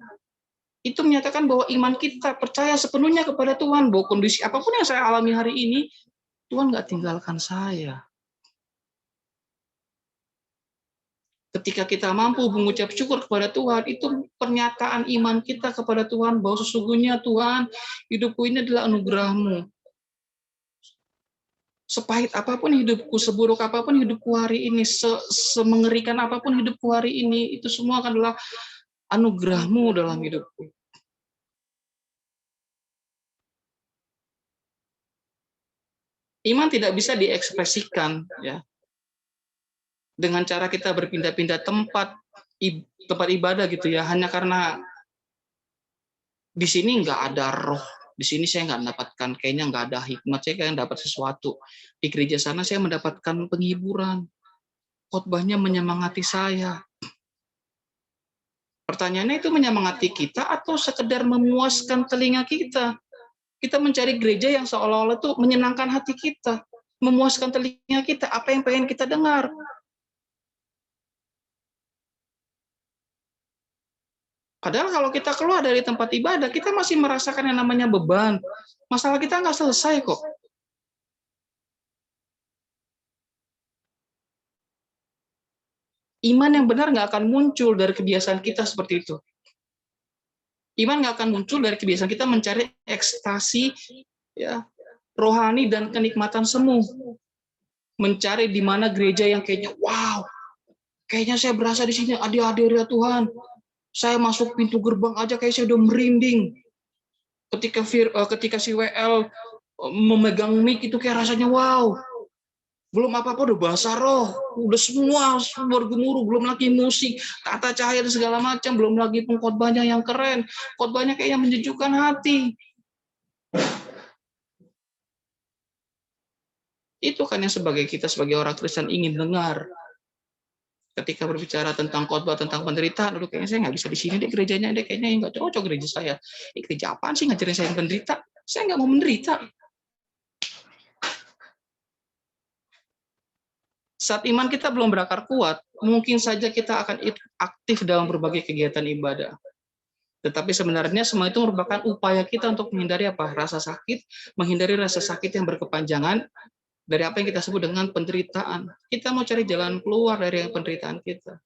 itu menyatakan bahwa iman kita percaya sepenuhnya kepada Tuhan, bahwa kondisi apapun yang saya alami hari ini, Tuhan nggak tinggalkan saya. Ketika kita mampu mengucap syukur kepada Tuhan, itu pernyataan iman kita kepada Tuhan bahwa sesungguhnya Tuhan, hidupku ini adalah anugerah-Mu. Sepahit apapun hidupku, seburuk apapun hidupku hari ini, semengerikan apapun hidupku hari ini, itu semua adalah anugerah-Mu dalam hidupku. Iman tidak bisa diekspresikan, ya, dengan cara kita berpindah-pindah tempat ibadah gitu ya, hanya karena di sini nggak ada roh Di sini saya nggak mendapatkan, kayaknya nggak ada hikmat, saya kayak dapat sesuatu. Di gereja sana saya mendapatkan penghiburan. Khotbahnya menyemangati saya. Pertanyaannya itu menyemangati kita atau sekedar memuaskan telinga kita? Kita mencari gereja yang seolah-olah itu menyenangkan hati kita, memuaskan telinga kita, apa yang pengen kita dengar. Padahal kalau kita keluar dari tempat ibadah, kita masih merasakan yang namanya beban. Masalah kita nggak selesai kok. Iman yang benar nggak akan muncul dari kebiasaan kita seperti itu. Iman nggak akan muncul dari kebiasaan kita mencari ekstasi, ya, rohani dan kenikmatan semu. Mencari di mana gereja yang kayaknya, wow, kayaknya saya berasa di sini ada hadirat Tuhan. Saya masuk pintu gerbang aja kayak saya udah merinding. Ketika si WL memegang mic itu kayak rasanya wow. Belum apa-apa udah bahasa roh, udah semua bergemuruh, belum lagi musik, tata cahaya dan segala macam, belum lagi pengkhotbahnya yang keren. Khotbahnya kayaknya menyejukkan hati. Itu kan yang kita sebagai orang Kristen ingin dengar. Ketika berbicara tentang khotbah, tentang penderitaan, dulu kayaknya saya nggak bisa di sini deh gerejanya, deh kayaknya nggak cocok gereja saya. Gereja apaan sih ngajarin saya menderita? Saya nggak mau menderita. Saat iman kita belum berakar kuat, mungkin saja kita akan aktif dalam berbagai kegiatan ibadah. Tetapi sebenarnya semua itu merupakan upaya kita untuk menghindari apa? Rasa sakit, menghindari rasa sakit yang berkepanjangan dari apa yang kita sebut dengan penderitaan. Kita mau cari jalan keluar dari penderitaan kita.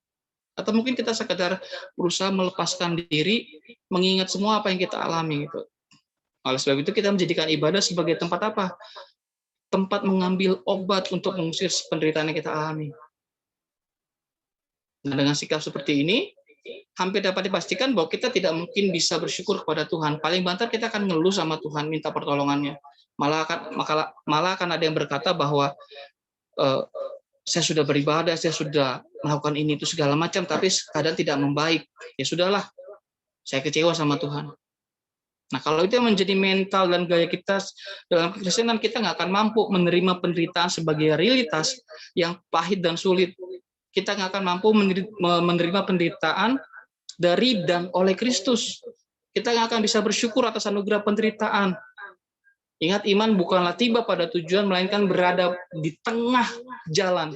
Atau mungkin kita sekedar berusaha melepaskan diri, mengingat semua apa yang kita alami gitu. Oleh sebab itu kita menjadikan ibadah sebagai tempat apa? Tempat mengambil obat untuk mengusir penderitaan yang kita alami. Nah, dengan sikap seperti ini, hampir dapat dipastikan bahwa kita tidak mungkin bisa bersyukur kepada Tuhan. Paling banter kita akan ngeluh sama Tuhan, minta pertolongannya. Malah akan ada yang berkata bahwa saya sudah beribadah, saya sudah melakukan ini itu segala macam, tapi keadaan tidak membaik. Ya sudahlah, saya kecewa sama Tuhan. Nah, kalau itu yang menjadi mental dan gaya kita dalam kekristenan, kita nggak akan mampu menerima penderitaan sebagai realitas yang pahit dan sulit. Kita nggak akan mampu menerima penderitaan dari dan oleh Kristus. Kita nggak akan bisa bersyukur atas anugerah penderitaan. Ingat, iman bukanlah tiba pada tujuan, melainkan berada di tengah jalan.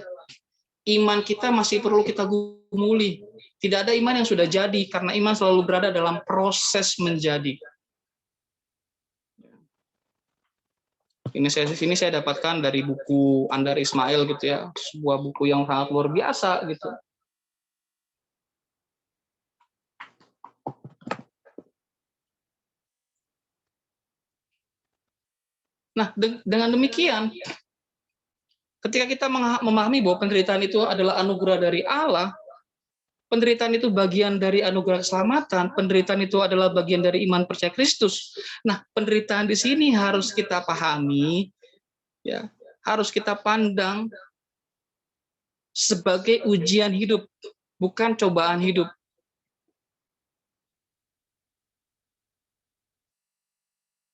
Iman kita masih perlu kita gumuli. Tidak ada iman yang sudah jadi, karena iman selalu berada dalam proses menjadi. Ini saya dapatkan dari buku Andar Ismail gitu ya, sebuah buku yang sangat luar biasa gitu. Nah, dengan demikian, ketika kita memahami bahwa penderitaan itu adalah anugerah dari Allah, penderitaan itu bagian dari anugerah keselamatan, penderitaan itu adalah bagian dari iman percaya Kristus. Nah, penderitaan di sini harus kita pahami, ya, harus kita pandang sebagai ujian hidup, bukan cobaan hidup.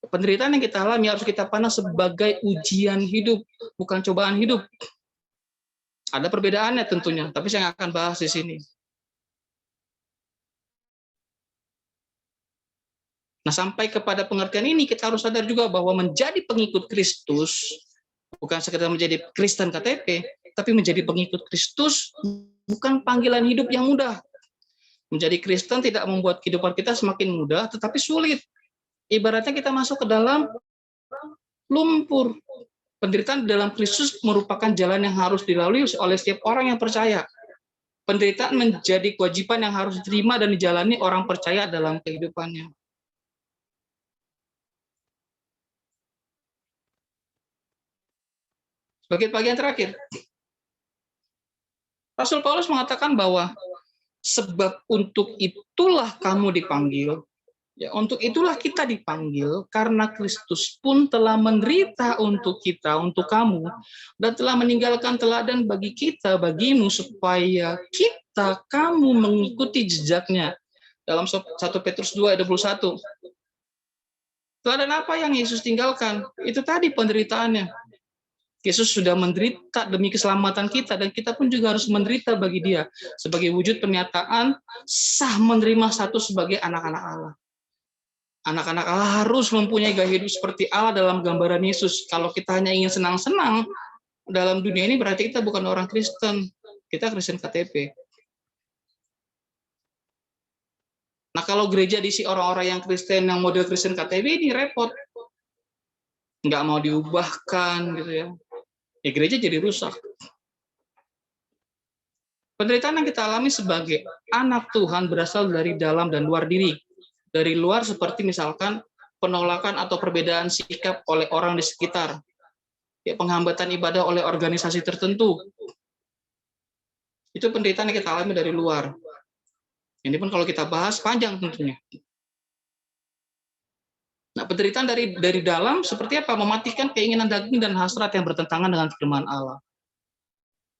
Penderitaan yang kita alami harus kita pandang sebagai ujian hidup, bukan cobaan hidup. Ada perbedaannya tentunya, tapi saya nggak akan bahas di sini. Nah, sampai kepada pengertian ini, kita harus sadar juga bahwa menjadi pengikut Kristus, bukan sekedar menjadi Kristen KTP, tapi menjadi pengikut Kristus bukan panggilan hidup yang mudah. Menjadi Kristen tidak membuat kehidupan kita semakin mudah, tetapi sulit. Ibaratnya kita masuk ke dalam lumpur. Penderitaan dalam Kristus merupakan jalan yang harus dilalui oleh setiap orang yang percaya. Penderitaan menjadi kewajiban yang harus diterima dan dijalani orang percaya dalam kehidupannya. Bagian terakhir, Rasul Paulus mengatakan bahwa sebab untuk itulah kamu dipanggil, ya, untuk itulah kita dipanggil, karena Kristus pun telah menderita untuk kita, untuk kamu, dan telah meninggalkan teladan bagi kita, bagimu, supaya kamu mengikuti jejaknya. Dalam 1 Petrus 2 ayat 21. Teladan apa yang Yesus tinggalkan? Itu tadi penderitaannya. Yesus sudah menderita demi keselamatan kita, dan kita pun juga harus menderita bagi Dia sebagai wujud pernyataan sah menerima status sebagai anak-anak Allah. Anak-anak Allah harus mempunyai gaya hidup seperti Allah dalam gambaran Yesus. Kalau kita hanya ingin senang-senang dalam dunia ini, berarti kita bukan orang Kristen. Kita Kristen KTP. Nah, kalau gereja diisi orang-orang yang Kristen, yang model Kristen KTP, ini repot. Nggak mau diubahkan, gitu ya. Ya, gereja jadi rusak. Penderitaan yang kita alami sebagai anak Tuhan berasal dari dalam dan luar diri. Dari luar seperti misalkan penolakan atau perbedaan sikap oleh orang di sekitar. Ya, penghambatan ibadah oleh organisasi tertentu. Itu penderitaan yang kita alami dari luar. Ini pun kalau kita bahas panjang tentunya. Nah, penderitaan dari dalam seperti apa? Mematikan keinginan daging dan hasrat yang bertentangan dengan firman Allah.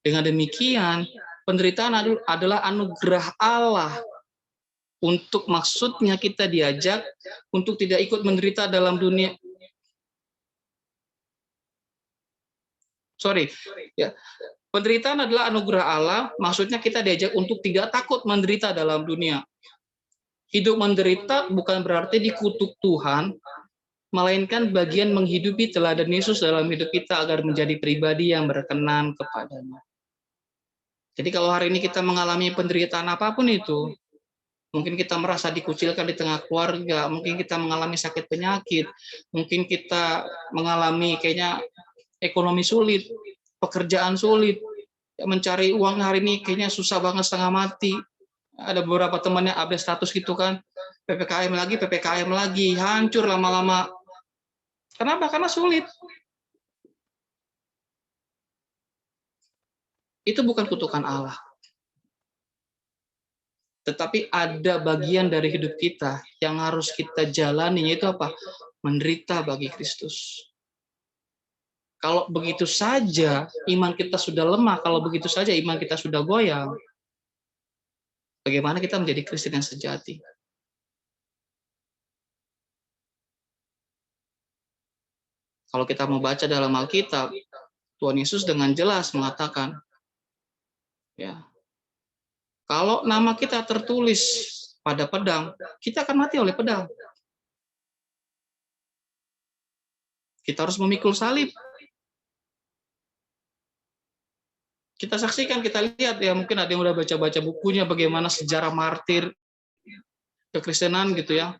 Dengan demikian, penderitaan adalah anugerah Allah. Untuk maksudnya kita diajak untuk tidak ikut menderita dalam dunia. Penderitaan adalah anugerah Allah, maksudnya kita diajak untuk tidak takut menderita dalam dunia. Hidup menderita bukan berarti dikutuk Tuhan, melainkan bagian menghidupi teladan Yesus dalam hidup kita agar menjadi pribadi yang berkenan kepadanya. Jadi kalau hari ini kita mengalami penderitaan apapun itu, mungkin kita merasa dikucilkan di tengah keluarga, mungkin kita mengalami sakit penyakit, mungkin kita mengalami kayaknya ekonomi sulit, pekerjaan sulit, mencari uang hari ini kayaknya susah banget, setengah mati. Ada beberapa temannya update status gitu kan, PPKM lagi, hancur lama-lama. Kenapa? Karena sulit. Itu bukan kutukan Allah. Tetapi ada bagian dari hidup kita yang harus kita jalani, yaitu apa? Menderita bagi Kristus. Kalau begitu saja iman kita sudah lemah, kalau begitu saja iman kita sudah goyang, bagaimana kita menjadi Kristen yang sejati? Kalau kita mau baca dalam Alkitab, Tuhan Yesus dengan jelas mengatakan, ya, kalau nama kita tertulis pada pedang, kita akan mati oleh pedang. Kita harus memikul salib. Kita saksikan, kita lihat ya, mungkin ada yang udah baca-baca bukunya bagaimana sejarah martir kekristenan gitu ya.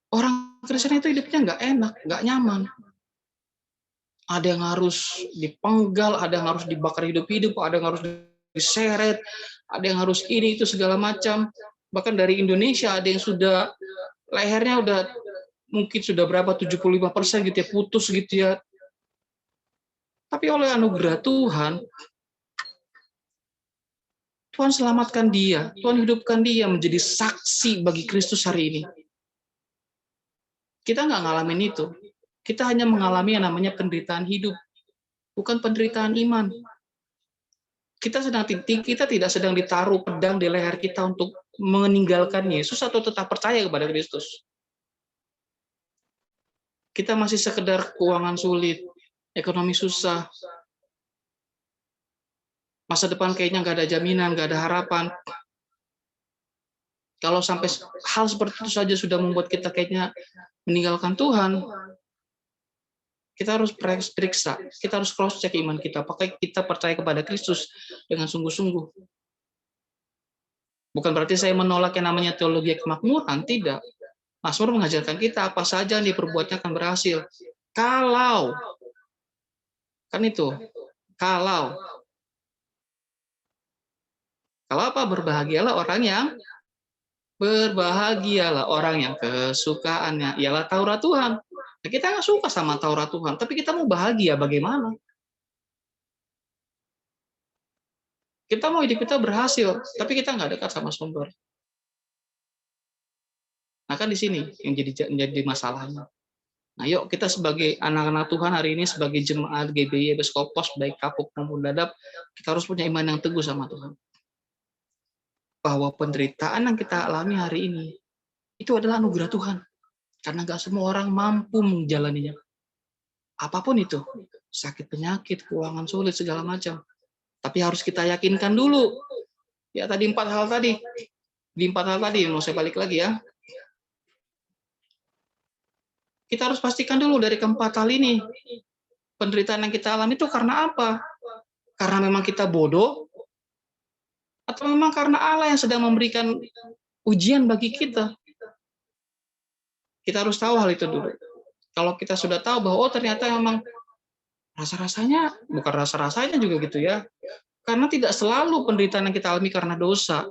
Orang Kristen itu hidupnya nggak enak, nggak nyaman. Ada yang harus dipenggal, ada yang harus dibakar hidup-hidup, ada yang harus diseret, ada yang harus ini itu segala macam. Bahkan dari Indonesia ada yang sudah lehernya udah mungkin sudah berapa 75% gitu ya, putus gitu ya. Tapi oleh anugerah Tuhan, Tuhan selamatkan dia, Tuhan hidupkan dia menjadi saksi bagi Kristus hari ini. Kita nggak ngalamin itu. Kita hanya mengalami yang namanya penderitaan hidup, bukan penderitaan iman. Kita tidak sedang ditaruh pedang di leher kita untuk meninggalkan Yesus atau tetap percaya kepada Kristus. Kita masih sekedar keuangan sulit, ekonomi susah, masa depan kayaknya nggak ada jaminan, nggak ada harapan. Kalau sampai hal seperti itu saja sudah membuat kita kayaknya meninggalkan Tuhan, kita harus periksa, kita harus cross check iman kita, apakah kita percaya kepada Kristus dengan sungguh-sungguh. Bukan berarti saya menolak yang namanya teologi kemakmuran, tidak. Mazmur mengajarkan kita apa saja yang diperbuatnya akan berhasil. Kalau apa? Berbahagialah orang yang kesukaannya ialah Taurat Tuhan. Nah, kita nggak suka sama Taurat Tuhan, tapi kita mau bahagia bagaimana? Kita mau hidup kita berhasil, tapi kita nggak dekat sama sumber. Nah, kan di sini yang jadi masalahnya. Nah, yuk kita sebagai anak-anak Tuhan hari ini, sebagai jemaat GBI, Beskopos, baik Kapuk maupun Dadap, kita harus punya iman yang teguh sama Tuhan. Bahwa penderitaan yang kita alami hari ini, itu adalah anugerah Tuhan. Karena nggak semua orang mampu menjalaninya. Apapun itu, sakit penyakit, keuangan sulit, segala macam. Tapi harus kita yakinkan dulu. Ya tadi 4 hal tadi. Di 4 hal tadi, mau saya balik lagi ya. Kita harus pastikan dulu dari keempat hal ini. Penderitaan yang kita alami itu karena apa? Karena memang kita bodoh? Atau memang karena Allah yang sedang memberikan ujian bagi kita? Kita harus tahu hal itu dulu. Kalau kita sudah tahu bahwa oh ternyata memang rasa-rasanya, bukan rasa-rasanya juga gitu ya. Karena tidak selalu penderitaan yang kita alami karena dosa.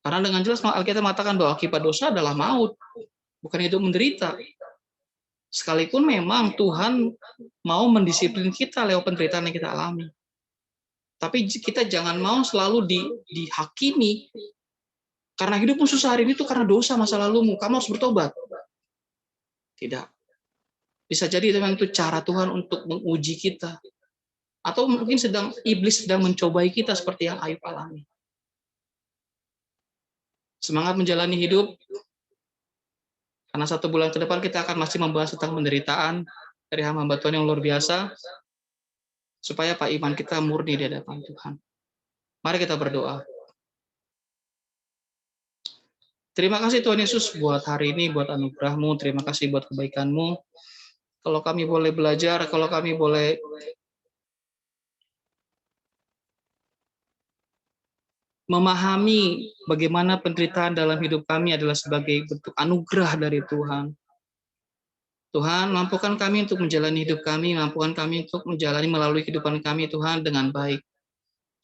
Karena dengan jelas Alkitab mengatakan bahwa akibat dosa adalah maut, bukan hidup menderita. Sekalipun memang Tuhan mau mendisiplin kita lewat penderitaan yang kita alami. Tapi kita jangan mau selalu dihakimi. Karena hidupmu susah hari ini itu karena dosa masa lalumu, kamu harus bertobat. Tidak. Bisa jadi memang itu cara Tuhan untuk menguji kita. Atau mungkin iblis sedang mencobai kita seperti yang Ayub alami. Semangat menjalani hidup. Karena 1 bulan ke depan kita akan masih membahas tentang penderitaan dari hamba Tuhan yang luar biasa. Supaya Pak iman kita murni di hadapan Tuhan. Mari kita berdoa. Terima kasih Tuhan Yesus buat hari ini, buat anugerah-Mu. Terima kasih buat kebaikan-Mu. Kalau kami boleh belajar, kalau kami boleh memahami bagaimana penderitaan dalam hidup kami adalah sebagai bentuk anugerah dari Tuhan. Tuhan, mampukan kami untuk menjalani hidup kami, mampukan kami untuk menjalani melalui kehidupan kami, Tuhan, dengan baik.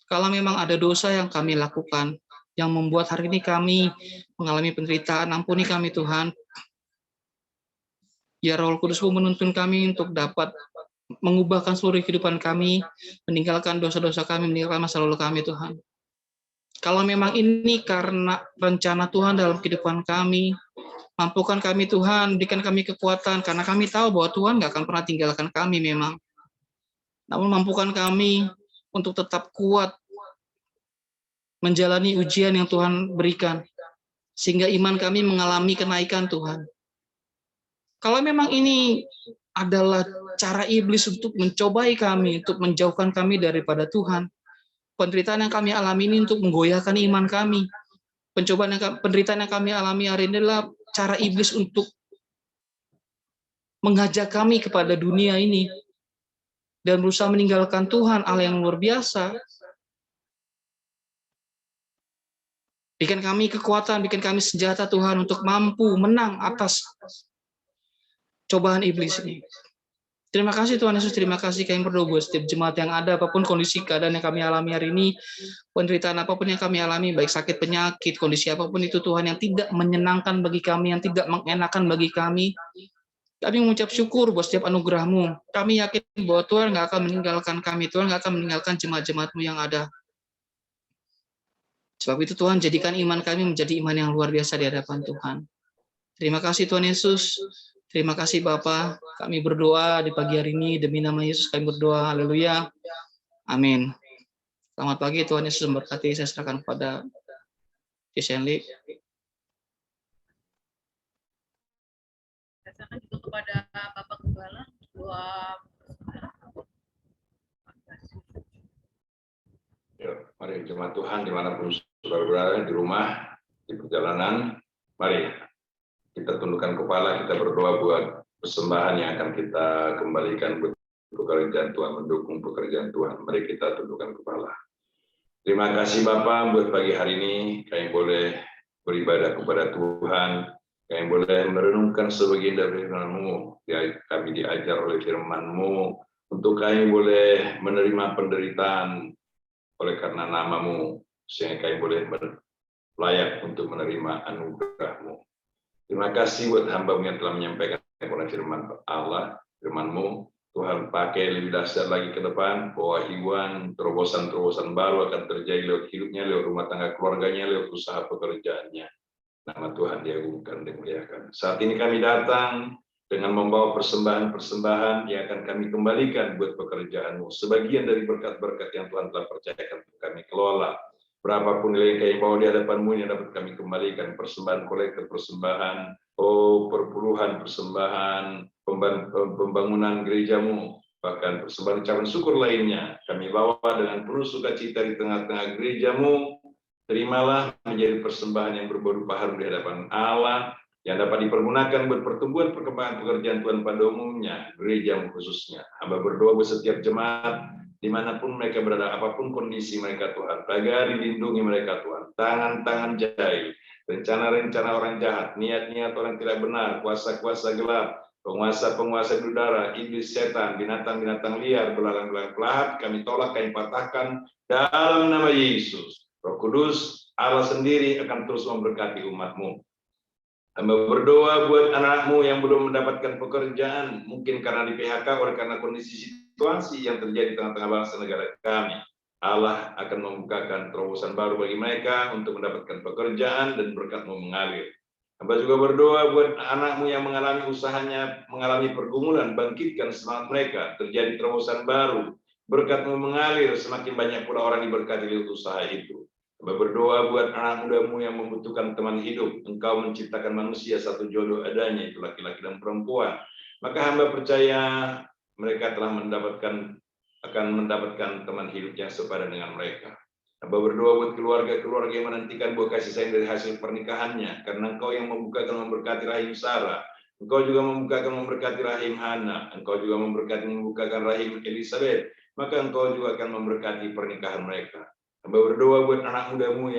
Kalau memang ada dosa yang kami lakukan, yang membuat hari ini kami mengalami penderitaan, ampuni kami, Tuhan. Ya Roh Kudus-Mu menuntun kami untuk dapat mengubahkan seluruh kehidupan kami, meninggalkan dosa-dosa kami, meninggalkan masa lalu kami, Tuhan. Kalau memang ini karena rencana Tuhan dalam kehidupan kami, mampukan kami Tuhan, berikan kami kekuatan, karena kami tahu bahwa Tuhan nggak akan pernah tinggalkan kami memang. Namun mampukan kami untuk tetap kuat menjalani ujian yang Tuhan berikan, sehingga iman kami mengalami kenaikan Tuhan. Kalau memang ini adalah cara iblis untuk mencobai kami, untuk menjauhkan kami daripada Tuhan, penderitaan yang kami alami ini untuk menggoyahkan iman kami. Penderitaan yang kami alami hari ini adalah cara iblis untuk mengajak kami kepada dunia ini dan berusaha meninggalkan Tuhan, Allah yang luar biasa. Berikan kami kekuatan, berikan kami senjata Tuhan untuk mampu menang atas cobaan iblis ini. Terima kasih Tuhan Yesus, terima kasih kami berdoa buat setiap jemaat yang ada, apapun kondisi keadaan yang kami alami hari ini, penderitaan apapun yang kami alami, baik sakit penyakit, kondisi apapun itu Tuhan yang tidak menyenangkan bagi kami, yang tidak mengenakan bagi kami. Kami mengucap syukur buat setiap anugerah-Mu. Kami yakin bahwa Tuhan nggak akan meninggalkan kami, Tuhan nggak akan meninggalkan jemaat-jemaat-Mu yang ada. Sebab itu Tuhan, jadikan iman kami menjadi iman yang luar biasa di hadapan Tuhan. Terima kasih Tuhan Yesus. Terima kasih Bapa. Kami berdoa di pagi hari ini demi nama Yesus kami berdoa. Haleluya. Amin. Selamat pagi, Tuhan Yesus memberkati. Saya serahkan kepada Cisenli. Saya serahkan juga kepada Bapak Gembala doa. Mari jemaat Tuhan dimanapun saudara berada, di rumah, di perjalanan, mari kita tundukkan kepala, kita berdoa buat persembahan yang akan kita kembalikan buat pekerjaan Tuhan, mendukung pekerjaan Tuhan. Mari kita tundukkan kepala. Terima kasih Bapa buat pagi hari ini, kami boleh beribadah kepada Tuhan, kami boleh merenungkan sebagian dari firman-Mu, kami diajar oleh firman-Mu, untuk kami boleh menerima penderitaan oleh karena nama-Mu, sehingga kami boleh layak untuk menerima anugerah-Mu. Terima kasih buat hamba-Mu yang telah menyampaikan kepada firman Allah, firman-Mu. Tuhan pakai lebih dahsyat lagi ke depan, pewahyuan, terobosan-terobosan baru akan terjadi lewat hidupnya, lewat rumah tangga keluarganya, lewat usaha pekerjaannya. Nama Tuhan diagungkan dan dimuliakan. Saat ini kami datang dengan membawa persembahan-persembahan yang akan kami kembalikan buat pekerjaan-Mu. Sebagian dari berkat-berkat yang Tuhan telah percayakan untuk kami kelola, Berapapun nilai yang kami bawa di hadapan-Mu yang dapat kami kembalikan, persembahan kolektor, persembahan, perpuluhan, persembahan, pembangunan gereja-Mu, bahkan persembahan ucapan syukur lainnya, kami bawa dengan penuh sukacita di tengah-tengah gereja-Mu. Terimalah menjadi persembahan yang berbau harum di hadapan Allah, yang dapat dipergunakan buat pertumbuhan perkembangan pekerjaan Tuhan pada umumnya, gereja-Mu khususnya. Hamba berdoa buat setiap jemaat, dimanapun mereka berada, apapun kondisi mereka Tuhan, jaga dilindungi mereka Tuhan, tangan-tangan jahil, rencana-rencana orang jahat, niat-niat orang tidak benar, kuasa-kuasa gelap, penguasa-penguasa udara, iblis setan, binatang-binatang liar, belalang-belalang pelahat, kami tolak, kami patahkan dalam nama Yesus. Roh Kudus, Allah sendiri akan terus memberkati umat-Mu. Hamba berdoa buat anak-Mu yang belum mendapatkan pekerjaan, mungkin karena di PHK, oleh karena kondisi situasi yang terjadi di tengah-tengah bangsa negara kami. Allah akan membukakan terobosan baru bagi mereka untuk mendapatkan pekerjaan dan berkat-Mu mengalir. Hamba juga berdoa buat anak-Mu yang mengalami usahanya, mengalami pergumulan, bangkitkan semangat mereka, terjadi terobosan baru, berkat-Mu mengalir, semakin banyak pula orang diberkati di usaha itu. Hamba berdoa buat anak muda-Mu yang membutuhkan teman hidup. Engkau menciptakan manusia satu jodoh adanya, itu laki-laki dan perempuan. Maka hamba percaya mereka telah akan mendapatkan teman hidup yang sepadan dengan mereka. Hamba berdoa buat keluarga-keluarga yang menantikan buah kasih sayang dari hasil pernikahannya, karena Engkau yang membukakan memberkati rahim Sarah, Engkau juga membukakan memberkati rahim Hana, Engkau juga membukakan rahim Elizabeth, maka Engkau juga akan memberkati pernikahan mereka. Hamba berdoa buat anak muda-Mu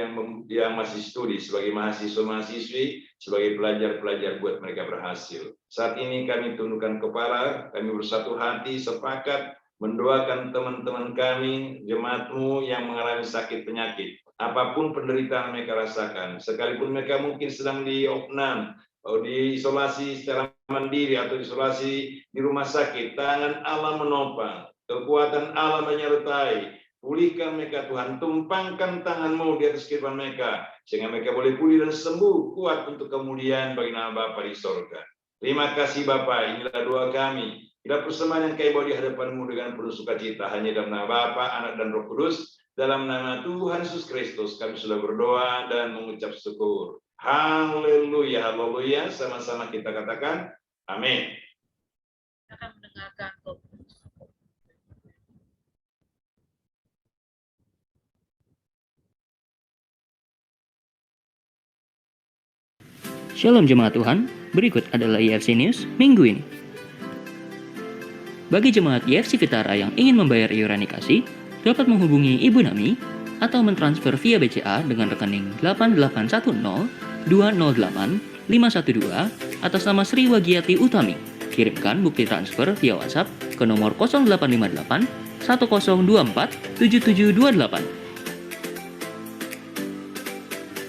yang masih studi sebagai mahasiswa-mahasiswi, sebagai pelajar-pelajar, buat mereka berhasil. Saat ini kami tundukkan kepala, kami bersatu hati, sepakat mendoakan teman-teman kami, jemaat-Mu yang mengalami sakit penyakit. Apapun penderitaan mereka rasakan, sekalipun mereka mungkin sedang diopnam, diisolasi secara mandiri atau isolasi di rumah sakit, tangan Allah menopang, kekuatan Allah menyertai. Pulihkan mereka Tuhan, tumpangkan tangan-Mu di atas kehidupan mereka, sehingga mereka boleh pulih dan sembuh, kuat untuk kemudian bagi nama Bapa di sorga. Terima kasih Bapa, inilah doa kami. Inilah persembahan yang kami bawa di hadapan-Mu dengan penuh sukacita, hanya dalam nama Bapa, Anak, dan Roh Kudus, dalam nama Tuhan Yesus Kristus, kami sudah berdoa dan mengucap syukur. Haleluya, haleluya, sama-sama kita katakan, amin. Akan mendengarkan Roh. Shalom jemaat Tuhan, berikut adalah IFC News minggu ini. Bagi jemaat IFC Fitara yang ingin membayar iuran nikasi, dapat menghubungi Ibu Nami atau mentransfer via BCA dengan rekening 8810-208-512 atas nama Sri Wagiati Utami. Kirimkan bukti transfer via WhatsApp ke nomor 0858 1024 7728.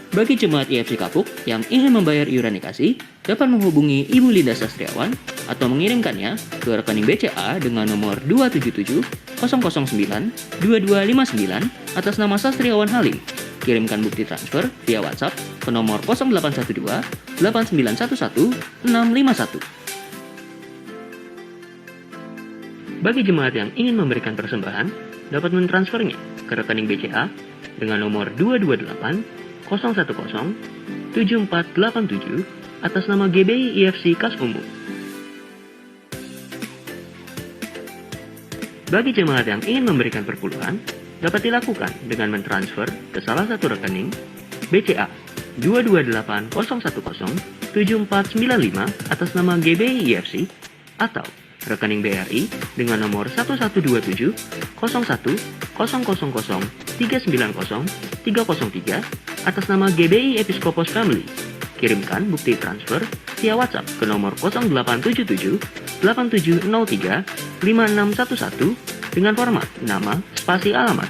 Bagi jemaat IFC Kapuk yang ingin membayar iuran nikasi, dapat menghubungi Ibu Linda Sastriawan atau mengirimkannya ke rekening BCA dengan nomor 277 009 2259 atas nama Sastriawan Halim. Kirimkan bukti transfer via WhatsApp ke nomor 0812 8911 651. Bagi jemaat yang ingin memberikan persembahan, dapat mentransfernya ke rekening BCA dengan nomor 228 010 7487 atas nama GBI IFC Kas Umum. Bagi jemaat yang ingin memberikan perpuluhan, dapat dilakukan dengan mentransfer ke salah satu rekening BCA 2280107495 atas nama GBI IFC atau rekening BRI dengan nomor 1127 01 000 390 303 atas nama GBI Episkopos Family. Kirimkan bukti transfer via WhatsApp ke nomor 0877 8703 5611 dengan format nama spasi alamat.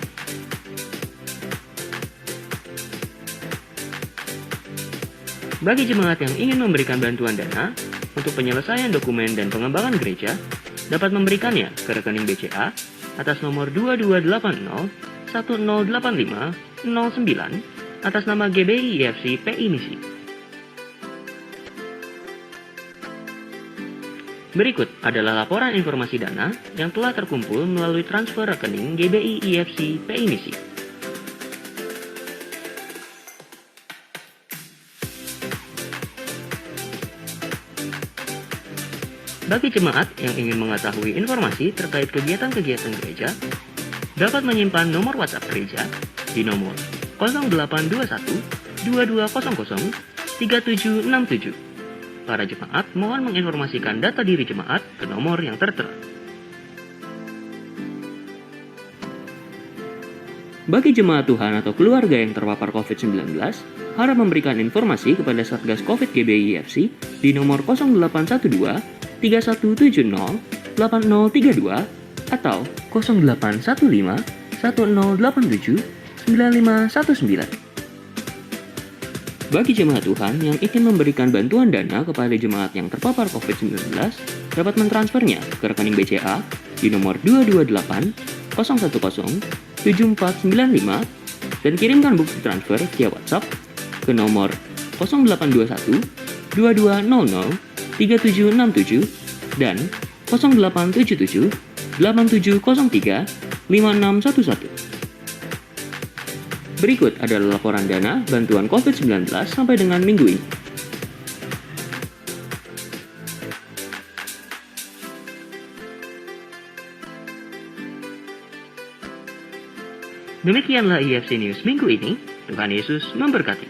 Bagi jemaat yang ingin memberikan bantuan dana untuk penyelesaian dokumen dan pengembangan gereja, dapat memberikannya ke rekening BCA atas nomor 2280 1085 09 atas nama GBI IFC PI Misi. Berikut adalah laporan informasi dana yang telah terkumpul melalui transfer rekening GBI IFC PI Misi. Bagi jemaat yang ingin mengetahui informasi terkait kegiatan-kegiatan gereja, dapat menyimpan nomor WhatsApp gereja di nomor 0821 2200 3767. Para jemaat mohon menginformasikan data diri jemaat ke nomor yang tertera. Bagi jemaat Tuhan atau keluarga yang terpapar COVID-19, harap memberikan informasi kepada Satgas COVID GBI IFC di nomor 0812 3170 8032 atau 0815 1087 9519. Bagi jemaat Tuhan yang ingin memberikan bantuan dana kepada jemaat yang terpapar COVID-19, dapat mentransfernya ke rekening BCA di nomor 228 010 7495 dan kirimkan bukti transfer via WhatsApp ke nomor 0821 2200 3767 dan 0877 8703 5611. Berikut adalah laporan dana bantuan COVID-19 sampai dengan minggu ini. Demikianlah IFC News minggu ini. Tuhan Yesus memberkati.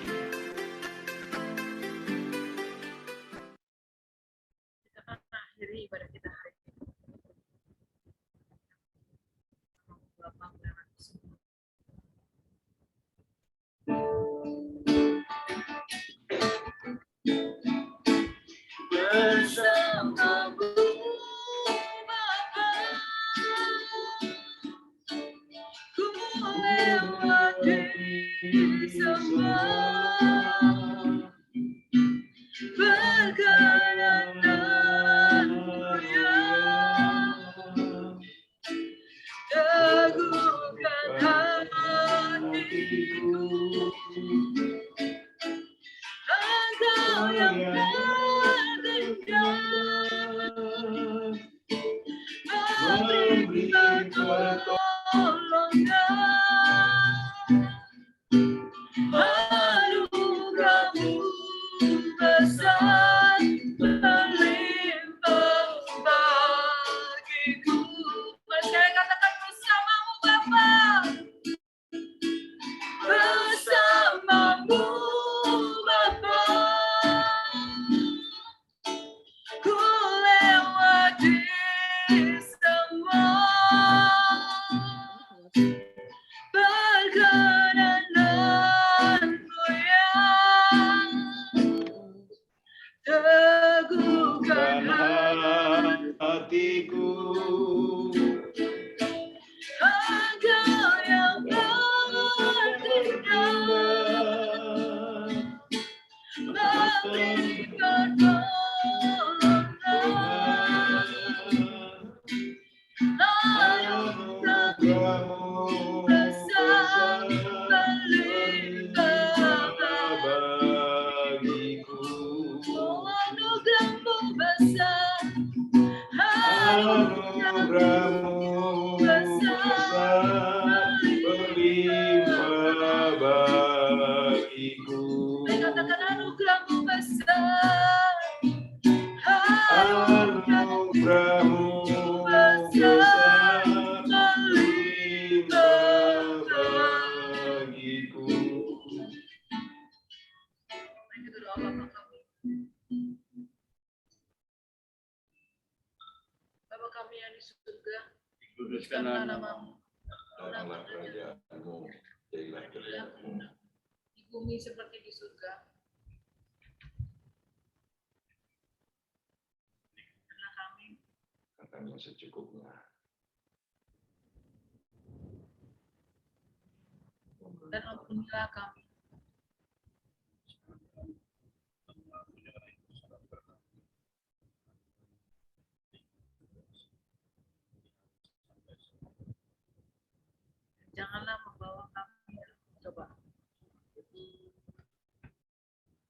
Kita akan mengakhiri ibadah kita hari ini. Bapak dan Anak semua. Bersamamu Bapa, ku lewati semua perjalananmu yang teguhkan hatiku. Engkau yang bertindak memberikan pertolongan, anugerahmu besar berlimpah bagiku. Saya katakan bersamamu Bapa, bersamamu Bapa, ku lewati semua perjalananku yang teguhkan hatiku. Engkau yang bertindak memberikan pertolongan, anugerahmu besar berlimpah bagiku. Oh, anugerahmu besar, Anugerahmu besar berlimpah bagiku. katakan anugerahmu besar, Anugerahmu besar berlimpah bagiku. Itu doa Bapa kami. Bapa kami yang di surga, Kuduskanlah namamu, datanglah kerajaanmu, jadilah kehendakmu di bumi seperti di surga. Berikanlah kami makan yang secukupnya. dan ampunilah kami janganlah membawa kami dalam pencobaan.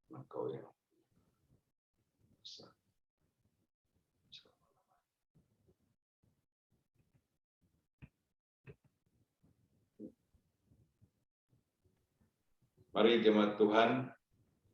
Engkau yang besar. Mari jemaat Tuhan,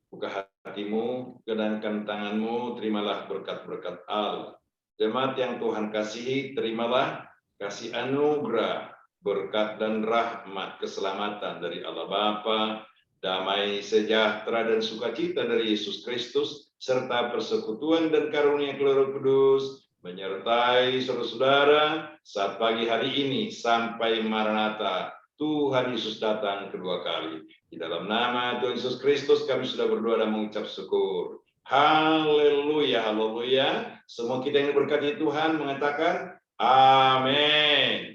buka hatimu, kedangkan tanganmu, terimalah berkat-berkat Allah. Jemaat yang Tuhan kasihi, terimalah kasih anugerah, berkat dan rahmat keselamatan dari Allah Bapa, damai sejahtera dan sukacita dari Yesus Kristus, serta persekutuan dan karunia Roh Kudus menyertai saudara-saudara saat pagi hari ini sampai Maranatha, Tuhan Yesus datang kedua kali. Di dalam nama Tuhan Yesus Kristus kami sudah berdoa dan mengucap syukur. Haleluya, haleluya. Semua kita yang diberkati Tuhan mengatakan amin.